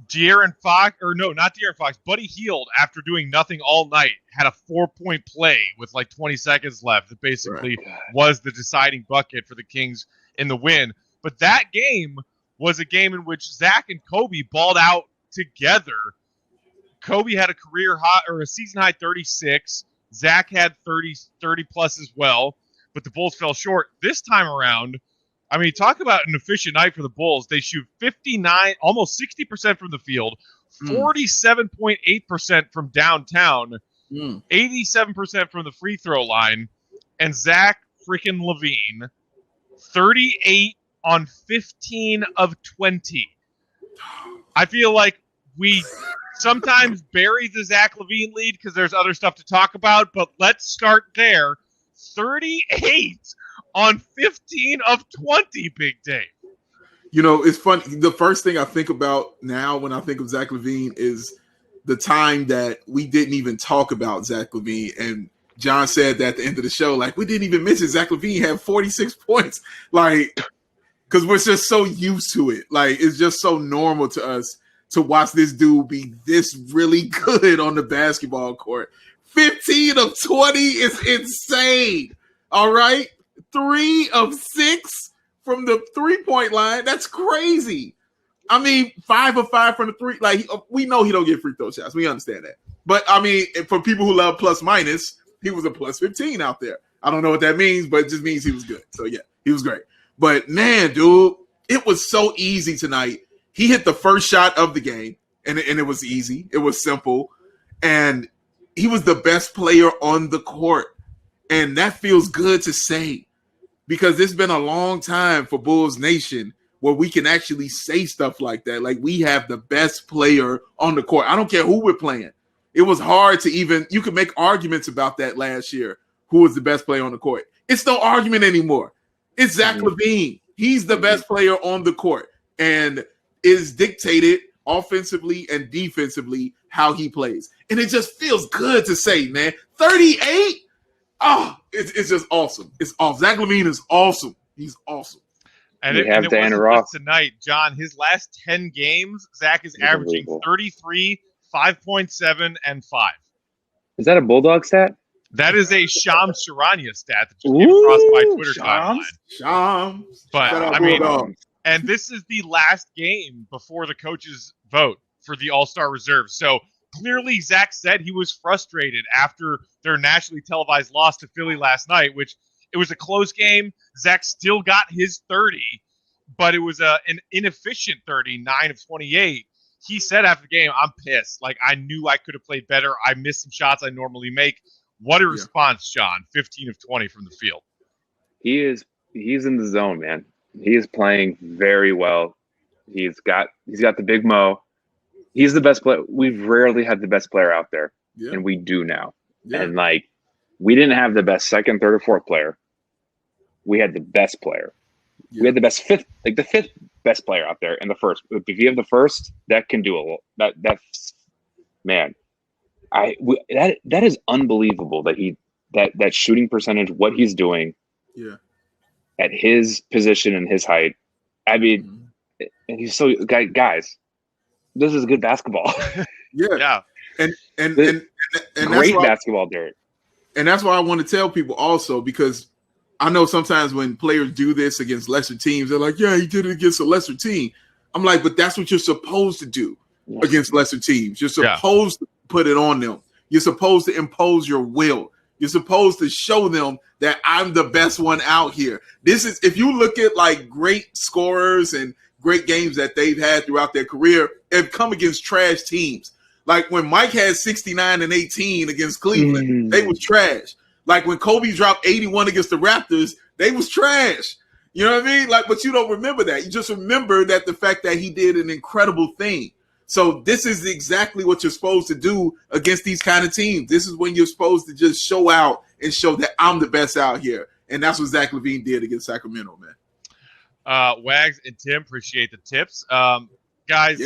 De'Aaron Fox, or no, not De'Aaron Fox, Buddy Hield, after doing nothing all night, had a 4-point play with like 20 seconds left that basically was the deciding bucket for the Kings in the win. But that game was a game in which Zach and Kobe balled out together. Kobe had a career high or a season high 36. Zach had 30 plus as well, but the Bulls fell short. This time around, I mean, talk about an efficient night for the Bulls. They shoot 59, almost 60% from the field, 47.8% from downtown, 87% from the free throw line, and Zach freaking LaVine, 38 on 15 of 20. I feel like we sometimes bury the Zach LaVine lead because there's other stuff to talk about, but let's start there. 38 on 15 of 20, Big Dave. You know, it's funny. The first thing I think about now when I think of Zach LaVine is the time that we didn't even talk about Zach LaVine. And John said that at the end of the show, like, we didn't even mention Zach LaVine had 46 points. Like, because we're just so used to it. Like, it's just so normal to us to watch this dude be this really good on the basketball court. 15 of 20 is insane. All right. 3 of 6 from the 3-point line. That's crazy. I mean, 5 of 5 from the three. Like, we know he don't get free throw shots. We understand that. But I mean, for people who love plus minus, he was a plus 15 out there. I don't know what that means, but it just means he was good. So yeah, he was great. But man, dude, it was so easy tonight. He hit the first shot of the game, and it was easy. It was simple. And he was the best player on the court. And that feels good to say because it's been a long time for Bulls Nation where we can actually say stuff like that. Like, we have the best player on the court. I don't care who we're playing. It was hard to even – you could make arguments about that last year, who was the best player on the court. It's no argument anymore. It's Zach LaVine. He's the best player on the court and is dictated offensively and defensively how he plays. And it just feels good to say, man, 38? Oh, it's just awesome. It's awesome. Zach LaVine is awesome. He's awesome. And it wasn't just tonight, John. His last 10 games, Zach is averaging 33, 5.7, and 5. Is that a Bulldog stat? That is a Shams Charania stat that just came across my Twitter timeline. Shams. But, I mean, and this is the last game before the coaches vote for the All-Star reserve. So, clearly, Zach said he was frustrated after their nationally televised loss to Philly last night, which it was a close game. Zach still got his 30, but it was an inefficient 30, 9 of 28. He said after the game, I'm pissed. Like, I knew I could have played better. I missed some shots I normally make. What a response, John. 15 of 20 from the field. He's in the zone, man. He is playing very well. He's got the big mo. He's the best player. We've rarely had the best player out there, and we do now. Yeah. And, like, we didn't have the best second, third, or fourth player. We had the best player. Yeah. We had the best fifth best player out there in the first. If you have the first, that can do a lot. That's man. That is unbelievable that shooting percentage, what he's doing, at his position and his height. I mean, and he's so guys. This is good basketball. Yeah. And great basketball, Derek. And that's why I want to tell people also, because I know sometimes when players do this against lesser teams, they're like, yeah, he did it against a lesser team. I'm like, but that's what you're supposed to do against lesser teams. You're supposed to put it on them. You're supposed to impose your will. You're supposed to show them that I'm the best one out here. This is, if you look at like great scorers and great games that they've had throughout their career, have come against trash teams. Like when Mike had 69 and 18 against Cleveland, they was trash. Like when Kobe dropped 81 against the Raptors, they was trash. You know what I mean? Like, but you don't remember that. You just remember that the fact that he did an incredible thing. So this is exactly what you're supposed to do against these kind of teams. This is when you're supposed to just show out and show that I'm the best out here. And that's what Zach LaVine did against Sacramento, man. Wags and Tim, appreciate the tips. Guys,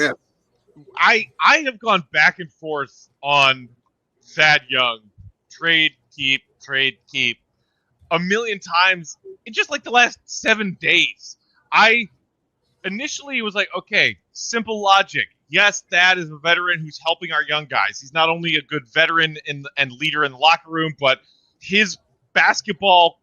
I have gone back and forth on Thad Young. Trade, keep a million times in just like the last 7 days. I initially was like, okay, simple logic. yes, Thad is a veteran who's helping our young guys. He's not only a good veteran and leader in the locker room, but his basketball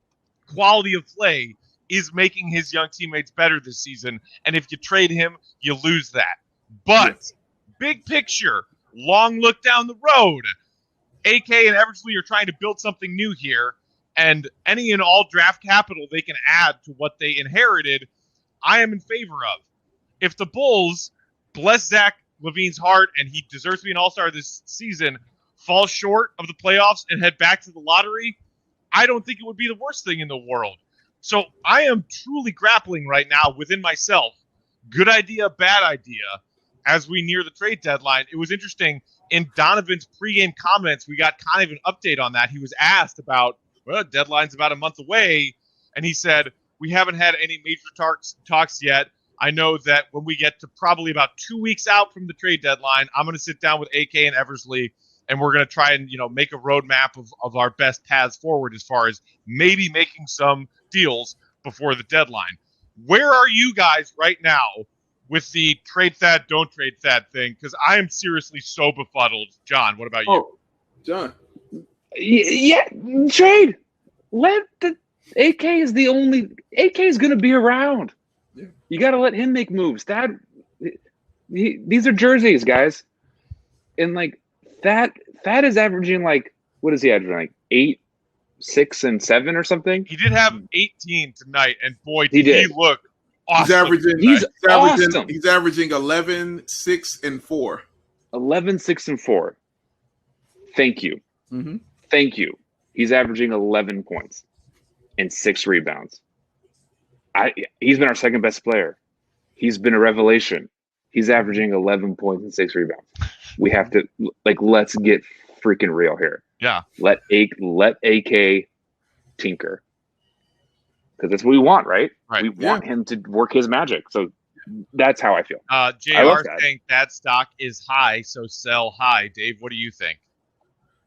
quality of play is making his young teammates better this season. And if you trade him, you lose that. But big picture, long look down the road, AK and Eversley are trying to build something new here, and any and all draft capital they can add to what they inherited, I am in favor of. If the Bulls, bless Zach LaVine's heart, and he deserves to be an all-star this season, fall short of the playoffs and head back to the lottery, I don't think it would be the worst thing in the world. So I am truly grappling right now within myself. Good idea, bad idea, as we near the trade deadline. It was interesting. In Donovan's pregame comments, we got kind of an update on that. He was asked about, well, deadline's about a month away, and he said, we haven't had any major talks yet. I know that when we get to probably about 2 weeks out from the trade deadline, I'm going to sit down with AK and Eversley, and we're going to try and make a roadmap of our best paths forward as far as maybe making some deals before the deadline. Where are you guys right now with the trade Thad, don't trade Thad thing? Because I am seriously so befuddled. John, what about you? Oh, John. Yeah, trade. Let the AK is the only AK is going to be around. Yeah. You got to let him make moves. These are jerseys, guys, and like Thad is averaging what is he averaging, 8, 6, and 7 or something? He did have 18 tonight, and boy, did he look awesome. He's averaging 11, 6, and 4. 11, 6, and 4. Thank you. Mm-hmm. Thank you. He's averaging 11 points and 6 rebounds. He's been our second best player. He's been a revelation. He's averaging 11 points and 6 rebounds. We have to let's get freaking real here. Yeah. Let AK tinker, because that's what we want, right? Right. We want him to work his magic. So that's how I feel. JR saying that stock is high, so sell high. Dave, what do you think?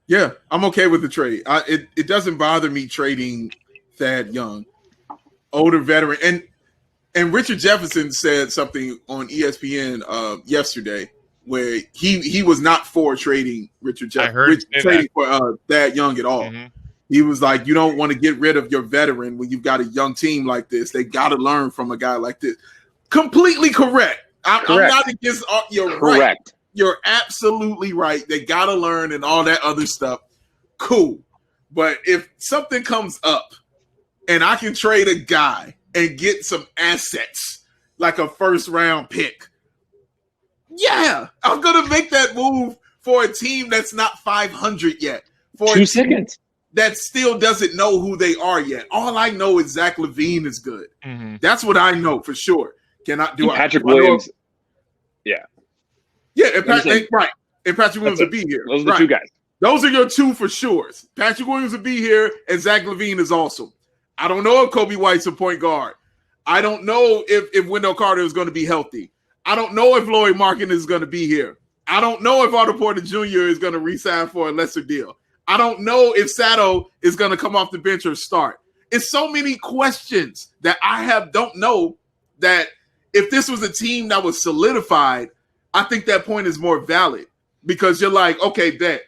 Yeah, I'm okay with the trade. It doesn't bother me trading Thad Young, older veteran, and Richard Jefferson said something on ESPN yesterday where he was not for trading Richard Jefferson, for Thad Young at all. Mm-hmm. He was like, you don't want to get rid of your veteran when you've got a young team like this. They got to learn from a guy like this. Completely correct. I'm not against. You're correct. Right. You're absolutely right. They got to learn and all that other stuff. Cool. But if something comes up and I can trade a guy and get some assets like a first-round pick, yeah, I'm going to make that move for a team that's not 500 yet. For 2 seconds. That still doesn't know who they are yet. All I know is Zach LaVine is good. Mm-hmm. That's what I know for sure. Patrick Williams. Yeah. Yeah, and right. And Patrick Williams will be here. Those are the 2 guys. Those are your 2 for sure. Patrick Williams will be here, and Zach LaVine is awesome. I don't know if Kobe White's a point guard. I don't know if Wendell Carter is going to be healthy. I don't know if Lauri Markkanen is going to be here. I don't know if Otto Porter Jr. is going to re-sign for a lesser deal. I don't know if Sato is going to come off the bench or start. It's so many questions that don't know that if this was a team that was solidified, I think that point is more valid because you're like, okay, that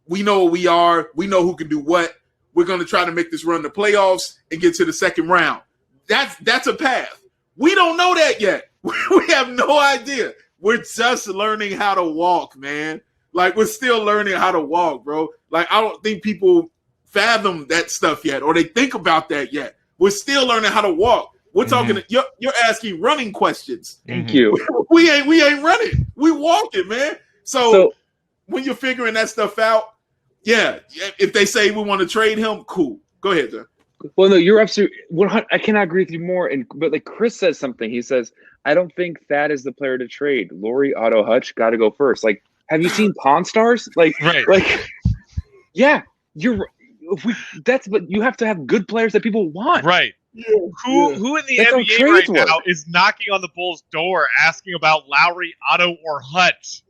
we know what we are. We know who can do what. We're going to try to make this run to playoffs and get to the second round. That's a path. We don't know that yet. We have no idea. We're just learning how to walk, man. We're still learning how to walk, bro. I don't think people fathom that stuff yet or they think about that yet. We're still learning how to walk. We're talking. You're asking running questions. Thank you. We ain't running. We walking, man. So when you're figuring that stuff out, yeah. If they say we want to trade him, cool. Go ahead, sir. Well, no, you're absolutely. I cannot agree with you more. But Chris says something. He says, "I don't think Thad is the player to trade. Laurie, Otto, Hutch got to go first. Have you seen Pawn Stars? Right. Yeah, but you have to have good players that people want. Right. Yeah. Who in the NBA right now is knocking on the Bulls' door asking about Lowry, Otto, or Hutch?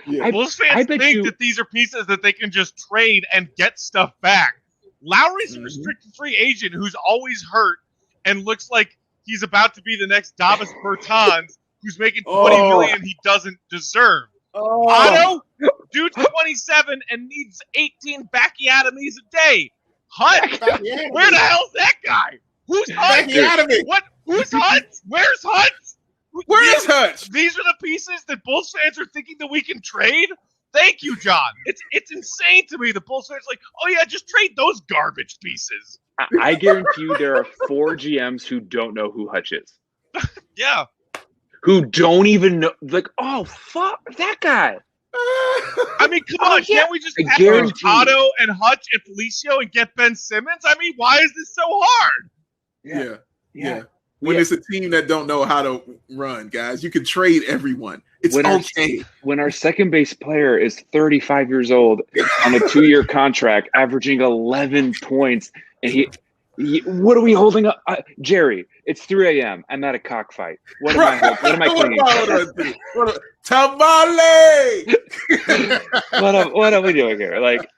Yeah. Bulls fans think that these are pieces that they can just trade and get stuff back. Lowry's a restricted free agent who's always hurt and looks like he's about to be the next Davis Bertans, who's making $20 million he doesn't deserve. Otto, dude's 27 and needs 18 Bacchiatomies a day. Hunt, where the hell's that guy? Who's Hunt? What? Who's Hunt? Where's Hunt? Where is Hutch? These are the pieces that Bulls fans are thinking that we can trade. Thank you, John. It's insane to me. The Bulls fans are like, oh yeah, just trade those garbage pieces. I guarantee you there are 4 GMs who don't know who Hutch is. Yeah. Who don't even know, like, oh, fuck, that guy. I mean, come on. Yeah. Can't we just have Otto and Hutch and Felicio and get Ben Simmons? I mean, why is this so hard? Yeah. When it's a team that don't know how to run, guys, you can trade everyone. It's okay. When our second base player is 35 years old on a 2-year contract, averaging 11 points, and he what are we holding up? Jerry, it's 3 a.m. I'm at a cockfight. What am I cleaning? Tamale! What are we doing here? Like,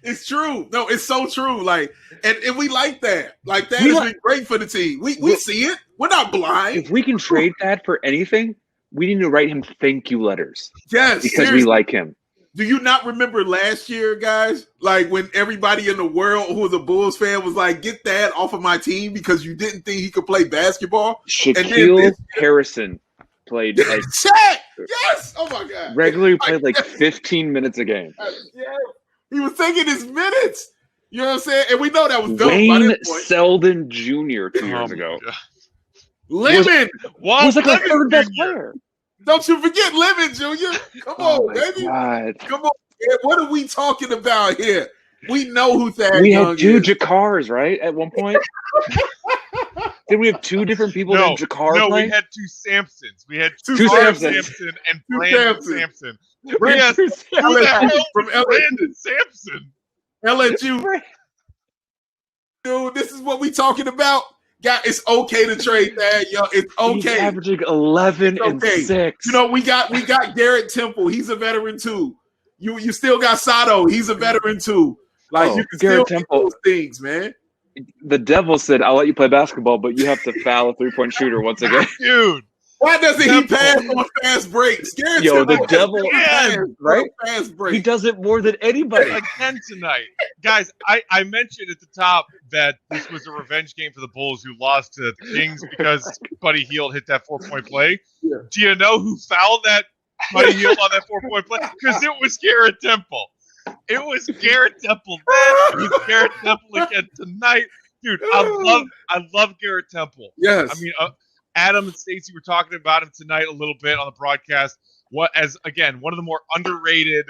it's true. No, it's so true. Like, and we like that. Like, that has been great for the team. We see it. We're not blind. If we can trade that for anything, we need to write him thank you letters. Yes, because we like him. Do you not remember last year, guys? Like, when everybody in the world who was a Bulls fan was like, get that off of my team because you didn't think he could play basketball? Shaquille Harrison played like Shaq! Yes! Oh my God. Regularly played like 15 minutes a game. Yeah. He was taking his minutes. You know what I'm saying? And we know that was dope. Wayne Selden Jr. 2 years ago. Lemon was like our third best player. Don't you forget Lemon Jr. Come on, baby. God. Come on. Man. What are we talking about here? We know who Thad We Young had 2 is. Jakars, right? At one point. Did we have 2 different people named Jakar? No, playing? we had 2 Samsons. We had 2 Samsons. Sampson and Brandon Sampson. Brandon From Brandon Sampson. LSU. Dude, this is what we talking about. God, it's okay to trade that, yo. It's okay. He's averaging 11 and 6. You know, we got Garrett Temple. He's a veteran too. You still got Sato. He's a veteran too. Like, you can Garrett still Temple, do those things, man. The devil said, "I'll let you play basketball, but you have to foul a 3-point shooter once again." Dude, why doesn't he pass on fast breaks? Garrett Temple, the devil, right? Fast break. He does it more than anybody. Again tonight, guys. I mentioned at the top that this was a revenge game for the Bulls, who lost to the Kings because Buddy Hield hit that 4-point play. Yeah. Do you know who fouled that Buddy Hield on that 4-point play? Because it was Garrett Temple. It was Garrett Temple then. It was Garrett Temple again tonight, dude. I love Garrett Temple. Yes. I mean, Adam and Stacey were talking about him tonight a little bit on the broadcast. One of the more underrated,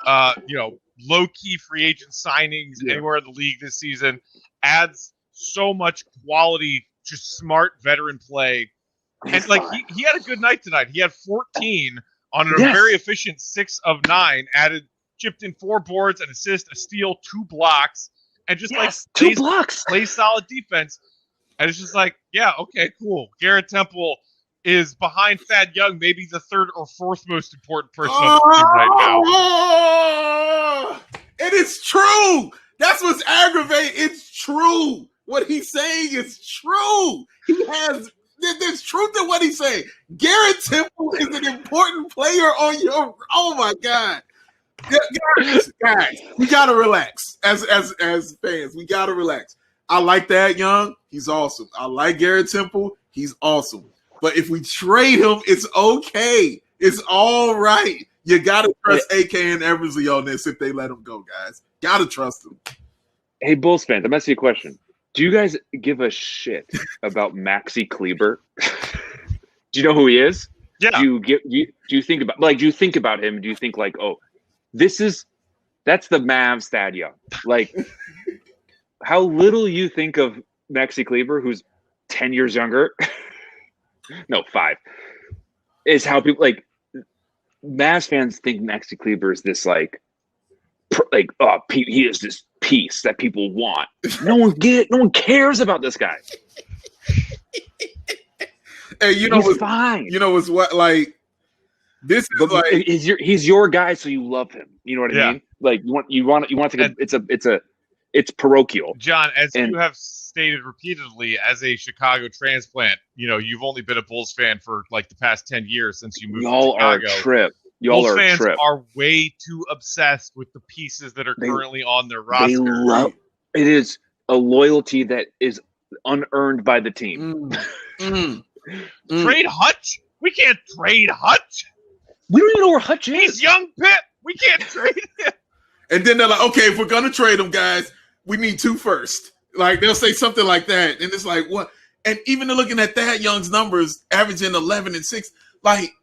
low-key free agent signings anywhere in the league this season. Adds so much quality, just smart veteran play, and like he had a good night tonight. He had 14 on a very efficient 6 of 9. Chipped in 4 boards, an assist, a steal, 2 blocks, and just plays solid defense. And it's just like, yeah, okay, cool. Garrett Temple is behind Thad Young, maybe the 3rd or 4th most important person on the team right now. It is true. That's what's aggravating. It's true. What he's saying is true. There's truth in what he's saying. Garrett Temple is an important player on your. Oh my God. Guys, we gotta relax. As fans, we gotta relax. I like Thad Young. He's awesome. I like Garrett Temple. He's awesome. But if we trade him, it's okay. It's all right. You gotta trust AK and Eversley on this if they let him go, guys. Gotta trust them. Hey, Bulls fans, I'm asking you a question. Do you guys give a shit about Maxi Kleber? Do you know who he is? Yeah. Do you think about him? Do you think like, oh, that's the Mavs Thad Young? Like, how little you think of Maxi Kleber, who's 10 years younger? No, 5. Is how people like Mavs fans think Maxi Kleber is this like he is this piece that people want. No one cares about this guy. Hey, he's fine. You know, it's what like this is like he's your guy, so you love him. You know what I mean? Like you want to. It's parochial. John, as you have stated repeatedly as a Chicago transplant, you've only been a Bulls fan for like the past 10 years since you moved to Chicago. Are a trip. Bulls fans are way too obsessed with the pieces that are currently on their roster. It is a loyalty that is unearned by the team. Trade Hutch? We can't trade Hutch. We don't even know where Hutch is. He's young Pitt. We can't trade him. And then they're like, okay, if we're gonna trade him, guys, we need 2 first. Like they'll say something like that, and it's like what? And even looking at that Young's numbers, averaging 11 and 6, like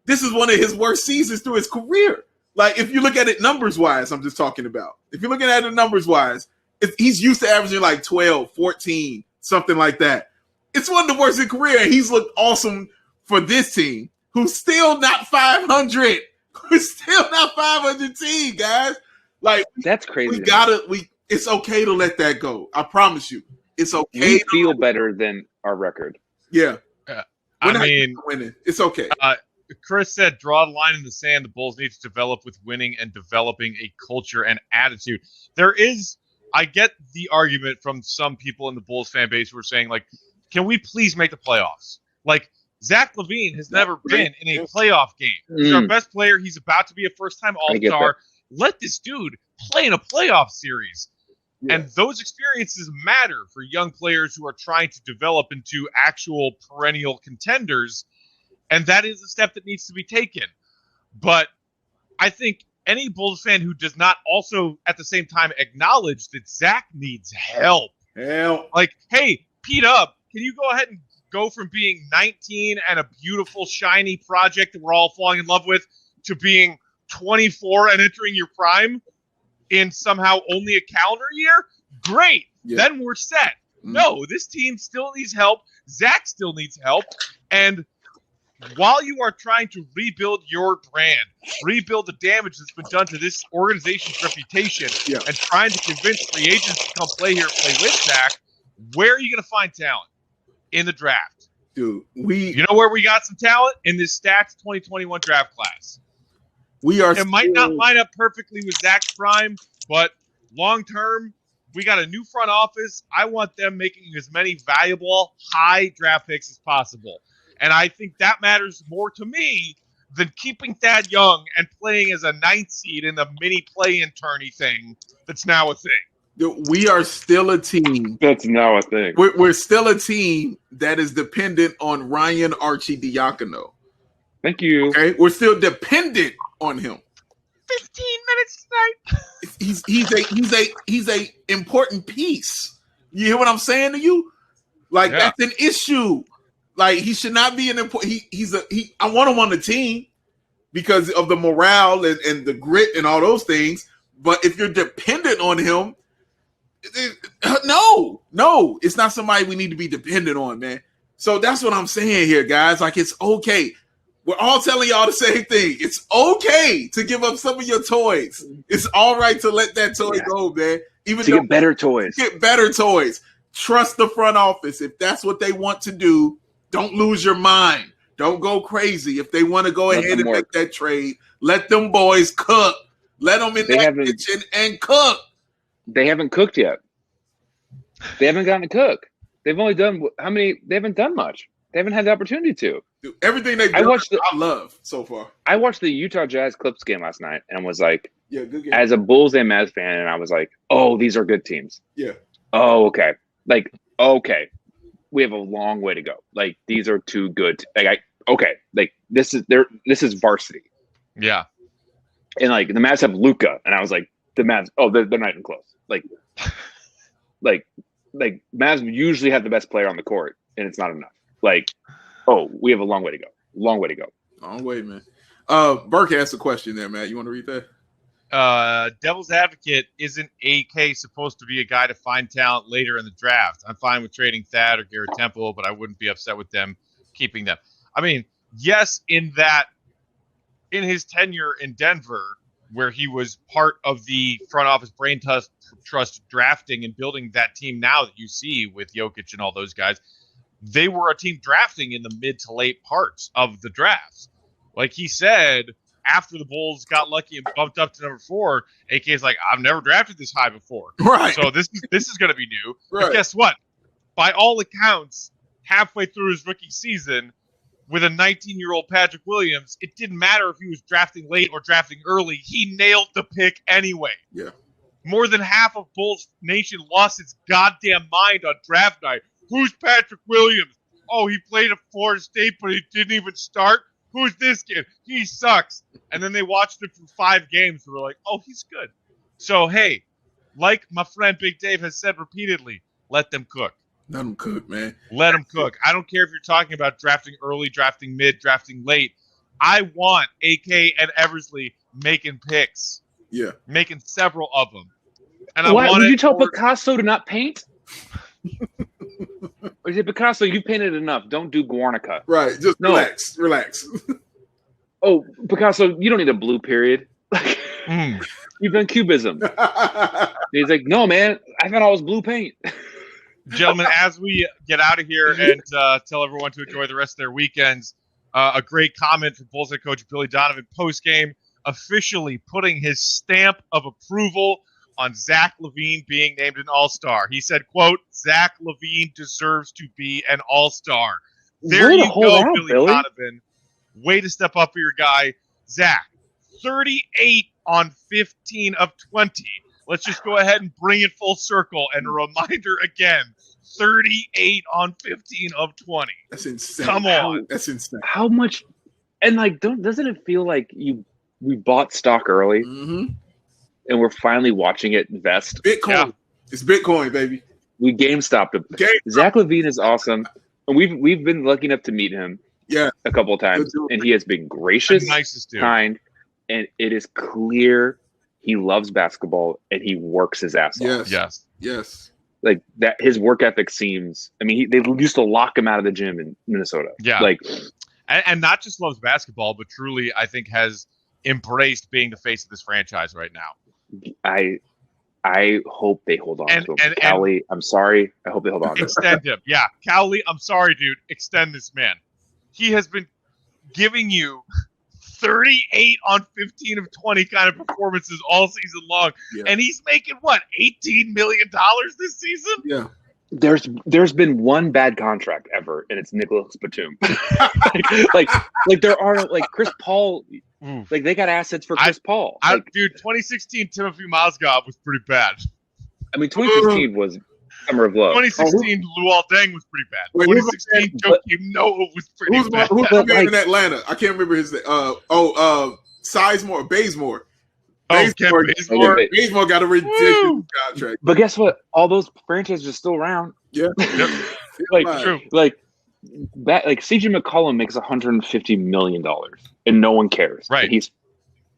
this is one of his worst seasons through his career. Like if you look at it numbers wise, I'm just talking about. If you're looking at it numbers wise, he's used to averaging like 12, 14, something like that. It's one of the worst in career, and he's looked awesome for this team, who's still not 500. Who's still not 500 team, guys. Like that's crazy. It's okay to let that go. I promise you, it's okay. We feel better than our record. Yeah, I mean, winning. It's okay. Chris said, draw the line in the sand. The Bulls need to develop with winning and developing a culture and attitude. I get the argument from some people in the Bulls fan base who are saying, like, can we please make the playoffs? Like, Zach LaVine has never been in a playoff game. He's our best player. He's about to be a first-time All-Star. Let this dude play in a playoff series. Yeah. And those experiences matter for young players who are trying to develop into actual perennial contenders. And that is a step that needs to be taken. But I think any Bulls fan who does not also at the same time acknowledge that Zach needs help. Like, hey, Pete Up, can you go ahead and go from being 19 and a beautiful, shiny project that we're all falling in love with to being 24 and entering your prime in somehow only a calendar year? Great. Yeah. Then we're set. No, this team still needs help. Zach still needs help. And while you are trying to rebuild your brand, rebuild the damage that's been done to this organization's reputation, and trying to convince free agents to come play here and play with Zach, where are you going to find talent? In the draft. Dude, you know where we got some talent? In this stacked 2021 draft class. It might not line up perfectly with Zach's prime, but long term, we got a new front office. I want them making as many valuable high draft picks as possible. And I think that matters more to me than keeping Thad Young and playing as a 9th seed in the mini play-in tourney thing that's now a thing. We are still a team. That's now a thing. We're still a team that is dependent on Ryan Arcidiacono. Thank you. Okay, we're still dependent on him. 15 minutes tonight. He's a important piece. You hear what I'm saying to you? Like that's an issue. Like he should not be an important. I want him on the team because of the morale and the grit and all those things. But if you're dependent on him, no, it's not somebody we need to be dependent on, man. So that's what I'm saying here, guys. Like it's okay. We're all telling y'all the same thing. It's okay to give up some of your toys. It's all right to let that toy go, man. Even to get better toys. Get better toys. Trust the front office. If that's what they want to do, don't lose your mind. Don't go crazy. If they want to go ahead and make that trade, let them boys cook. Let them in that kitchen and cook. They haven't cooked yet. They haven't gotten to cook. They've only done how many? They haven't done much. They haven't had the opportunity to. Dude, everything they've done, I love so far. I watched the Utah Jazz Clips game last night and was like, good game. As a Bulls and Mavs fan, and I was like, oh, these are good teams. Yeah. Oh, okay. Like, okay. We have a long way to go. Like, these are too good. Like, this is varsity. Yeah. And like the Mavs have Luka, and I was like, the Mavs, they're not even close. Like Mavs usually have the best player on the court, and it's not enough. Like, we have a long way to go. Long way to go. Long way, man. Burke asked a question there, Matt. You want to read that? Devil's advocate, isn't AK supposed to be a guy to find talent later in the draft? I'm fine with trading Thad or Garrett Temple, but I wouldn't be upset with them keeping them. I mean, yes, in his tenure in Denver, where he was part of the front office brain trust drafting and building that team now that you see with Jokic and all those guys, they were a team drafting in the mid to late parts of the drafts. Like he said, after the Bulls got lucky and bumped up to number 4, AK is like, I've never drafted this high before. Right. So this is going to be new. Right. But guess what? by all accounts, halfway through his rookie season, with a 19-year-old Patrick Williams, it didn't matter if he was drafting late or drafting early. He nailed the pick anyway. Yeah. More than half of Bulls Nation lost its goddamn mind on draft night. Who's Patrick Williams? Oh, he played at Florida State, but he didn't even start? Who's this kid? He sucks. And then they watched him for 5 games and were like, oh, he's good. So, hey, like my friend Big Dave has said repeatedly, let them cook. Let them cook, man. Let them cook. I don't care if you're talking about drafting early, drafting mid, drafting late. I want AK and Eversley making picks. Yeah. Making several of them. And Why would you tell Picasso to not paint? Or is it Picasso? You painted enough. Don't do Guernica. Right. Just relax. Oh, Picasso, you don't need a blue period. You've done cubism. He's like, no, man. I thought I was blue paint. Gentlemen, as we get out of here and tell everyone to enjoy the rest of their weekends, a great comment from Bulls head coach Billy Donovan postgame, officially putting his stamp of approval on Zach LaVine being named an All-Star. He said, quote, Zach LaVine deserves to be an All-Star. There you go, Billy Donovan. Way to step up for your guy. Zach, 38 on 15 of 20. Let's just go ahead and bring it full circle. And a reminder again, 38 on 15 of 20. That's insane. Come on. That's insane. How much? And like, doesn't it feel like we bought stock early, and we're finally watching it vest? Bitcoin. Yeah. It's Bitcoin, baby. We GameStopped him. Zach LaVine is awesome, and we've been lucky enough to meet him. Yeah, a couple of times, and he has been gracious, kind, and it is clear he loves basketball and he works his ass off. Yes. Like that, his work ethic seems. I mean, they used to lock him out of the gym in Minnesota. Yeah, like, and not just loves basketball, but truly, I think has embraced being the face of this franchise right now. I hope they hold on to him. Cowley, I'm sorry. I hope they hold on to him. Extend him. Yeah, Cowley, I'm sorry, dude. Extend this man. He has been giving you 38 on 15 of 20 kind of performances all season long. Yeah. And he's making, what, $18 million this season? Yeah. There's been one bad contract ever, and it's Nicholas Batum. like there are, like, Chris Paul, like, they got assets for Chris Paul. Dude, 2016 Timothy Mozgov was pretty bad. I mean, 2016 was summer of love. 2016 Luol Deng was pretty bad. 2016 Joakim Noah was pretty bad. Who's the man in Atlanta? I can't remember his name. Bazemore. Bazemore got a ridiculous contract. But guess what? All those franchises are still around. Yeah. True. Like CJ McCollum makes $150 million and no one cares. Right. And he's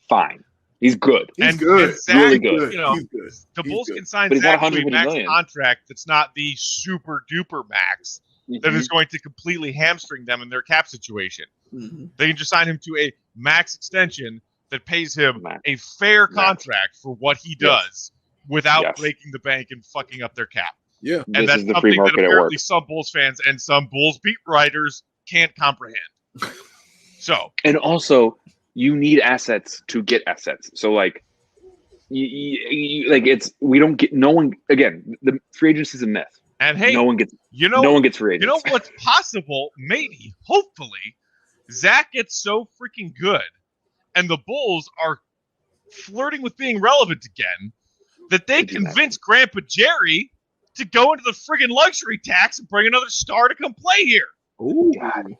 fine. He's good. He's good. Zach, really good. You know, he's good. The Bulls can sign Zach to a max contract that's not the super duper max that is going to completely hamstring them in their cap situation. They can just sign him to a max extension that pays him a fair contract for what he does without breaking the bank and fucking up their cap. Yeah. And that's something that apparently some Bulls fans and some Bulls beat writers can't comprehend. So, and also, you need assets to get assets. So, like, we don't get no one. Again, the free agency is a myth. And hey, no one gets free agents. You know what's possible? Maybe, hopefully, Zach gets so freaking good, and the Bulls are flirting with being relevant again, that they convince Grandpa Jerry to go into the friggin' luxury tax and bring another star to come play here. Oh God.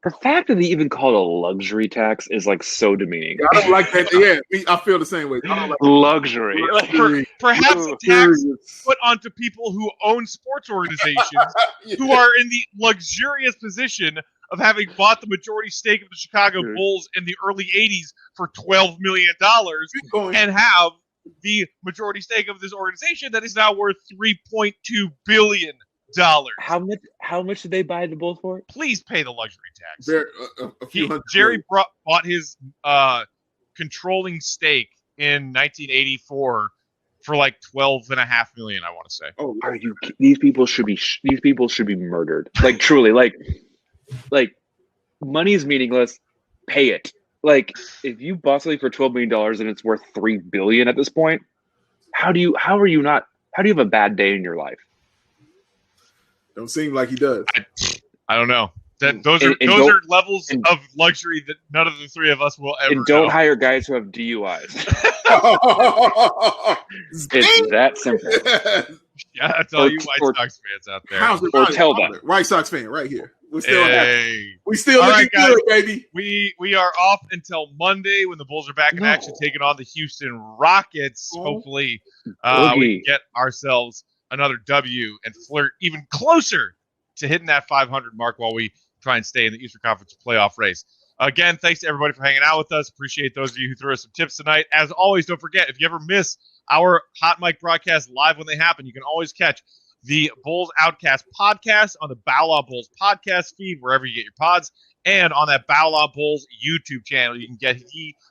The fact that they even call it a luxury tax is like so demeaning. I don't like that. Yeah, I feel the same way. I don't like luxury. Perhaps a tax put onto people who own sports organizations who are in the luxurious position of having bought the majority stake of the Chicago Bulls in the early 80s for $12 million and have the majority stake of this organization that is now worth $3.2 billion. How much did they buy the Bulls for? Please pay the luxury tax. Jerry bought his controlling stake in 1984 for like $12.5 million. I want to say. Oh, are you? These people should be murdered. Like truly, like money is meaningless. Pay it. Like if you bought something for $12 million and it's worth $3 billion at this point, how do you have a bad day in your life? Don't seem like he does. I don't know. Those are levels of luxury that none of the three of us will ever. And don't hire guys who have DUIs. It's that simple. Yeah, that's all you White Sox fans out there. Or tell them. White Sox fan right here. We're still all looking good, baby. We are off until Monday when the Bulls are back in action, taking on the Houston Rockets. Hopefully, we can get ourselves another W and flirt even closer to hitting that 500 mark while we try and stay in the Eastern Conference playoff race. Again, thanks to everybody for hanging out with us. Appreciate those of you who threw us some tips tonight. As always, don't forget, if you ever miss our Hot Mic broadcast live when they happen, you can always catch the Bulls Outcast podcast on the BAWL Bulls podcast feed, wherever you get your pods, and on that BAWL Bulls YouTube channel. You can get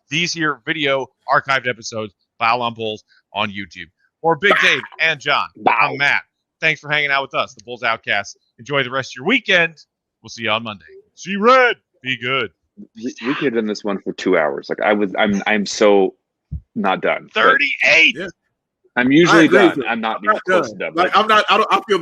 these here video archived episodes, BAWL Bulls on YouTube. For Big Dave and John, I'm Matt. Thanks for hanging out with us, the Bulls Outcast. Enjoy the rest of your weekend. We'll see you on Monday. See Red. Be good. We could have done this one for 2 hours. Like I'm so not done. 38. I'm usually done. I'm not even close to done. Like I feel the